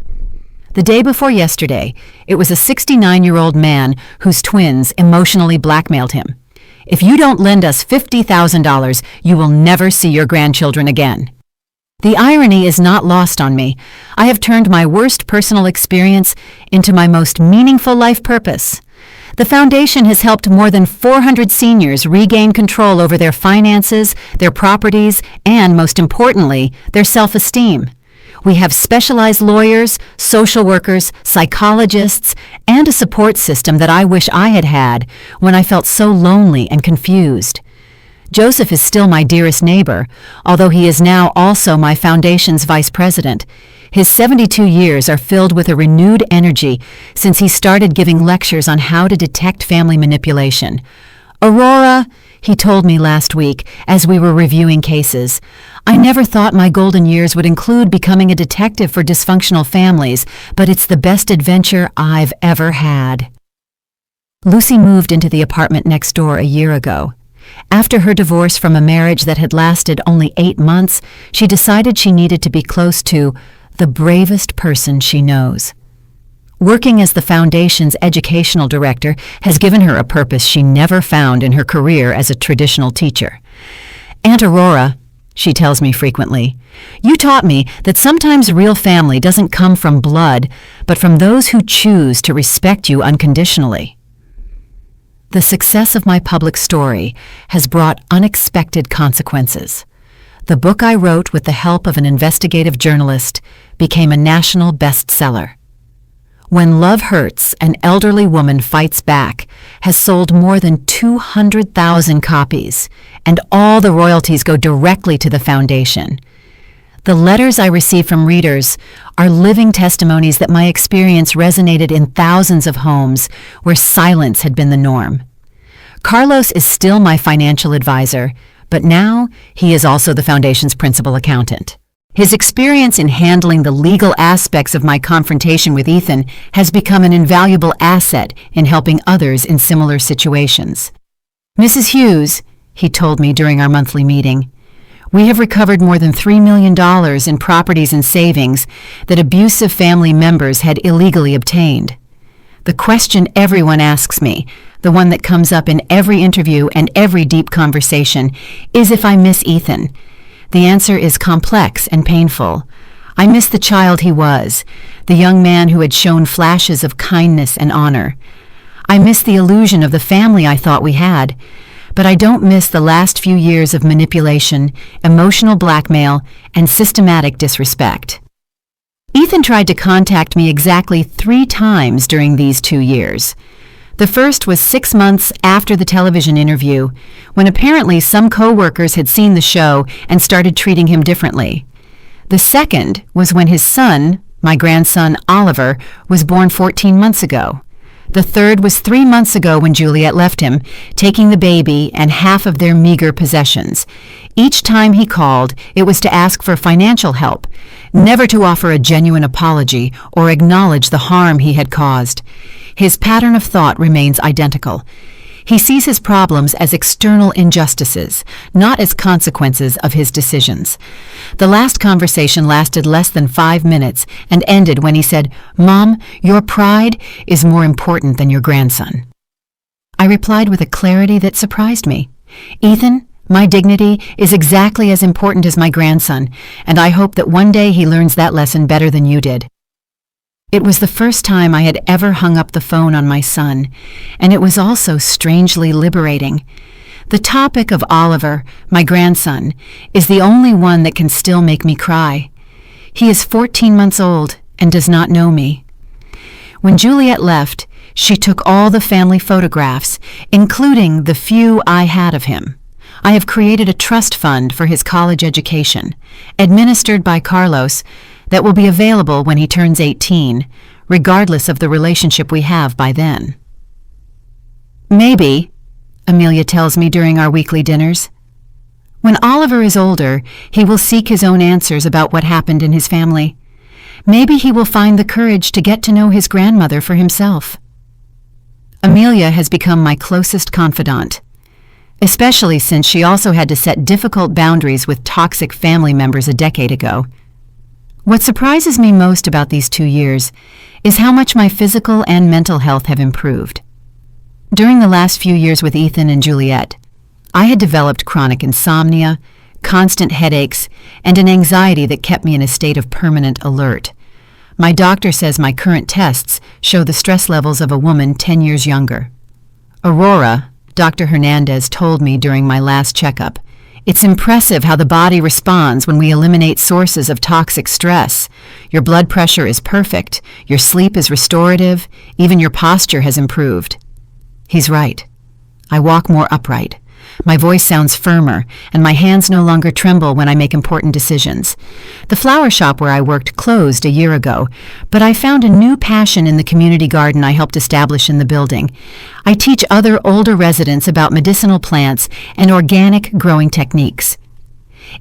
The day before yesterday, it was a 69-year-old man whose twins emotionally blackmailed him. "If you don't lend us $50,000, you will never see your grandchildren again." The irony is not lost on me. I have turned my worst personal experience into my most meaningful life purpose. The foundation has helped more than 400 seniors regain control over their finances, their properties, and, most importantly, their self-esteem. We have specialized lawyers, social workers, psychologists, and a support system that I wish I had had when I felt so lonely and confused. Joseph is still my dearest neighbor, although he is now also my foundation's vice president. His 72 years are filled with a renewed energy since he started giving lectures on how to detect family manipulation. "Aurora," he told me last week as we were reviewing cases, "I never thought my golden years would include becoming a detective for dysfunctional families, but it's the best adventure I've ever had." Lucy moved into the apartment next door a year ago. After her divorce from a marriage that had lasted only 8 months, she decided she needed to be close to the bravest person she knows. Working as the foundation's educational director has given her a purpose she never found in her career as a traditional teacher. "Aunt Aurora," she tells me frequently, "you taught me that sometimes real family doesn't come from blood, but from those who choose to respect you unconditionally." The success of my public story has brought unexpected consequences. The book I wrote with the help of an investigative journalist became a national bestseller. When Love Hurts, An Elderly Woman Fights Back has sold more than 200,000 copies, and all the royalties go directly to the foundation. The letters I receive from readers are living testimonies that my experience resonated in thousands of homes where silence had been the norm. Carlos is still my financial advisor, but now he is also the foundation's principal accountant. His experience in handling the legal aspects of my confrontation with Ethan has become an invaluable asset in helping others in similar situations. "Mrs. Hughes," he told me during our monthly meeting, We have recovered more than $3 million in properties and savings that abusive family members had illegally obtained. The question everyone asks me, the one that comes up in every interview and every deep conversation, is if I miss Ethan. The answer is complex and painful. I miss the child he was, the young man who had shown flashes of kindness and honor. I miss the illusion of the family I thought we had, but I don't miss the last few years of manipulation, emotional blackmail, and systematic disrespect. Ethan tried to contact me exactly 3 times during these 2 years. The first was 6 months after the television interview, when apparently some co-workers had seen the show and started treating him differently. The second was when his son, my grandson Oliver, was born 14 months ago. The third was 3 months ago when Juliet left him, taking the baby and half of their meager possessions. Each time he called, it was to ask for financial help, never to offer a genuine apology or acknowledge the harm he had caused. His pattern of thought remains identical. He sees his problems as external injustices, not as consequences of his decisions. The last conversation lasted less than 5 minutes and ended when he said, "Mom, your pride is more important than your grandson." I replied with a clarity that surprised me. "Ethan, my dignity is exactly as important as my grandson, and I hope that one day he learns that lesson better than you did." It was the first time I had ever hung up the phone on my son, and it was also strangely liberating. The topic of Oliver, my grandson, is the only one that can still make me cry. He is 14 months old and does not know me. When Juliet left, she took all the family photographs, including the few I had of him. I have created a trust fund for his college education, administered by Carlos, that will be available when he turns 18, regardless of the relationship we have by then. "Maybe," Amelia tells me during our weekly dinners, "when Oliver is older, he will seek his own answers about what happened in his family. Maybe he will find the courage to get to know his grandmother for himself." Amelia has become my closest confidant, especially since she also had to set difficult boundaries with toxic family members a decade ago. What surprises me most about these 2 years is how much my physical and mental health have improved. During the last few years with Ethan and Juliet, I had developed chronic insomnia, constant headaches, and an anxiety that kept me in a state of permanent alert. My doctor says my current tests show the stress levels of a woman 10 years younger. Aurora, Dr. Hernandez told me during my last checkup, "It's impressive how the body responds when we eliminate sources of toxic stress. Your blood pressure is perfect, your sleep is restorative, even your posture has improved." He's right. I walk more upright. My voice sounds firmer, and my hands no longer tremble when I make important decisions. The flower shop where I worked closed a year ago, but I found a new passion in the community garden I helped establish in the building. I teach other older residents about medicinal plants and organic growing techniques.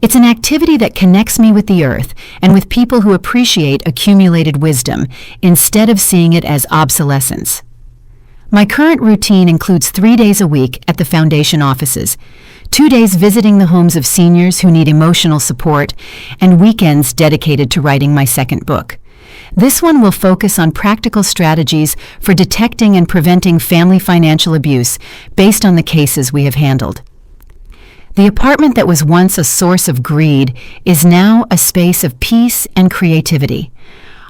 It's an activity that connects me with the earth and with people who appreciate accumulated wisdom instead of seeing it as obsolescence. My current routine includes 3 days a week at the foundation offices, 2 days visiting the homes of seniors who need emotional support, and weekends dedicated to writing my second book. This one will focus on practical strategies for detecting and preventing family financial abuse based on the cases we have handled. The apartment that was once a source of greed is now a space of peace and creativity.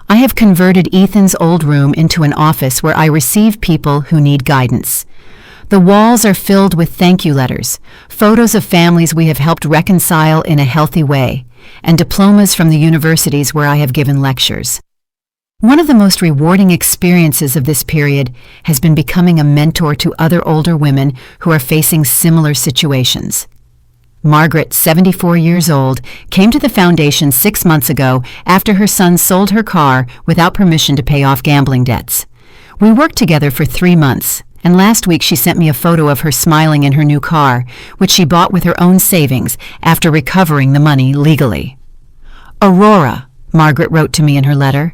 I have converted Ethan's old room into an office where I receive people who need guidance. The walls are filled with thank you letters, photos of families we have helped reconcile in a healthy way, and diplomas from the universities where I have given lectures. One of the most rewarding experiences of this period has been becoming a mentor to other older women who are facing similar situations. Margaret, 74 years old, came to the foundation 6 months ago after her son sold her car without permission to pay off gambling debts. We worked together for 3 months, and last week she sent me a photo of her smiling in her new car, which she bought with her own savings after recovering the money legally. "Aurora," Margaret wrote to me in her letter,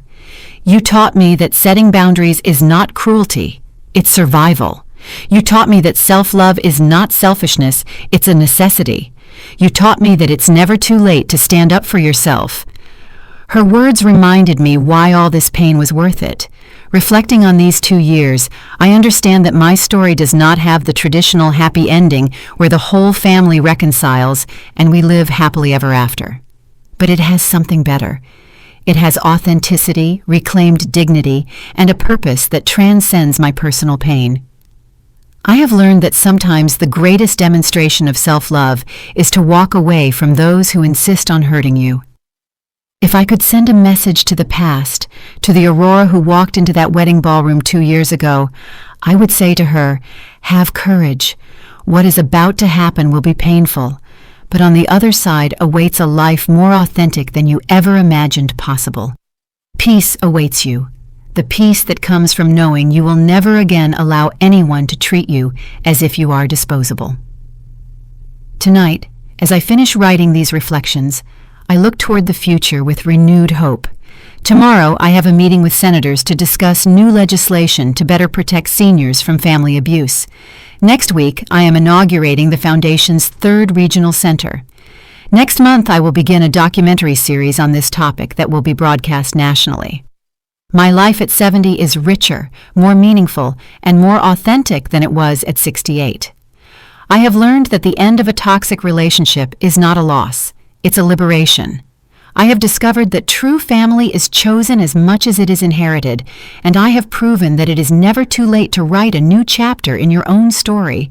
"you taught me that setting boundaries is not cruelty, it's survival. You taught me that self-love is not selfishness, it's a necessity. You taught me that it's never too late to stand up for yourself." Her words reminded me why all this pain was worth it. Reflecting on these 2 years, I understand that my story does not have the traditional happy ending where the whole family reconciles and we live happily ever after. But it has something better. It has authenticity, reclaimed dignity, and a purpose that transcends my personal pain. I have learned that sometimes the greatest demonstration of self-love is to walk away from those who insist on hurting you. If I could send a message to the past, to the Aurora who walked into that wedding ballroom 2 years ago, I would say to her, "Have courage. What is about to happen will be painful, but on the other side awaits a life more authentic than you ever imagined possible. Peace awaits you, the peace that comes from knowing you will never again allow anyone to treat you as if you are disposable." Tonight, as I finish writing these reflections, I look toward the future with renewed hope. Tomorrow, I have a meeting with senators to discuss new legislation to better protect seniors from family abuse. Next week, I am inaugurating the Foundation's 3rd Regional Center. Next month, I will begin a documentary series on this topic that will be broadcast nationally. My life at 70 is richer, more meaningful, and more authentic than it was at 68. I have learned that the end of a toxic relationship is not a loss. It's a liberation. I have discovered that true family is chosen as much as it is inherited, and I have proven that it is never too late to write a new chapter in your own story.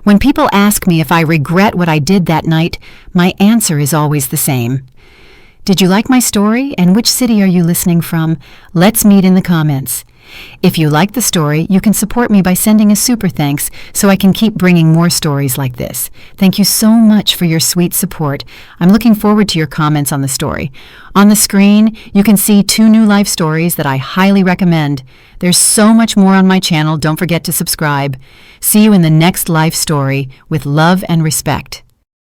When people ask me if I regret what I did that night, my answer is always the same. Did you like my story, and which city are you listening from? Let's meet in the comments. If you like the story, you can support me by sending a super thanks so I can keep bringing more stories like this. Thank you so much for your sweet support. I'm looking forward to your comments on the story. On the screen, you can see 2 new life stories that I highly recommend. There's so much more on my channel. Don't forget to subscribe. See you in the next life story with love and respect.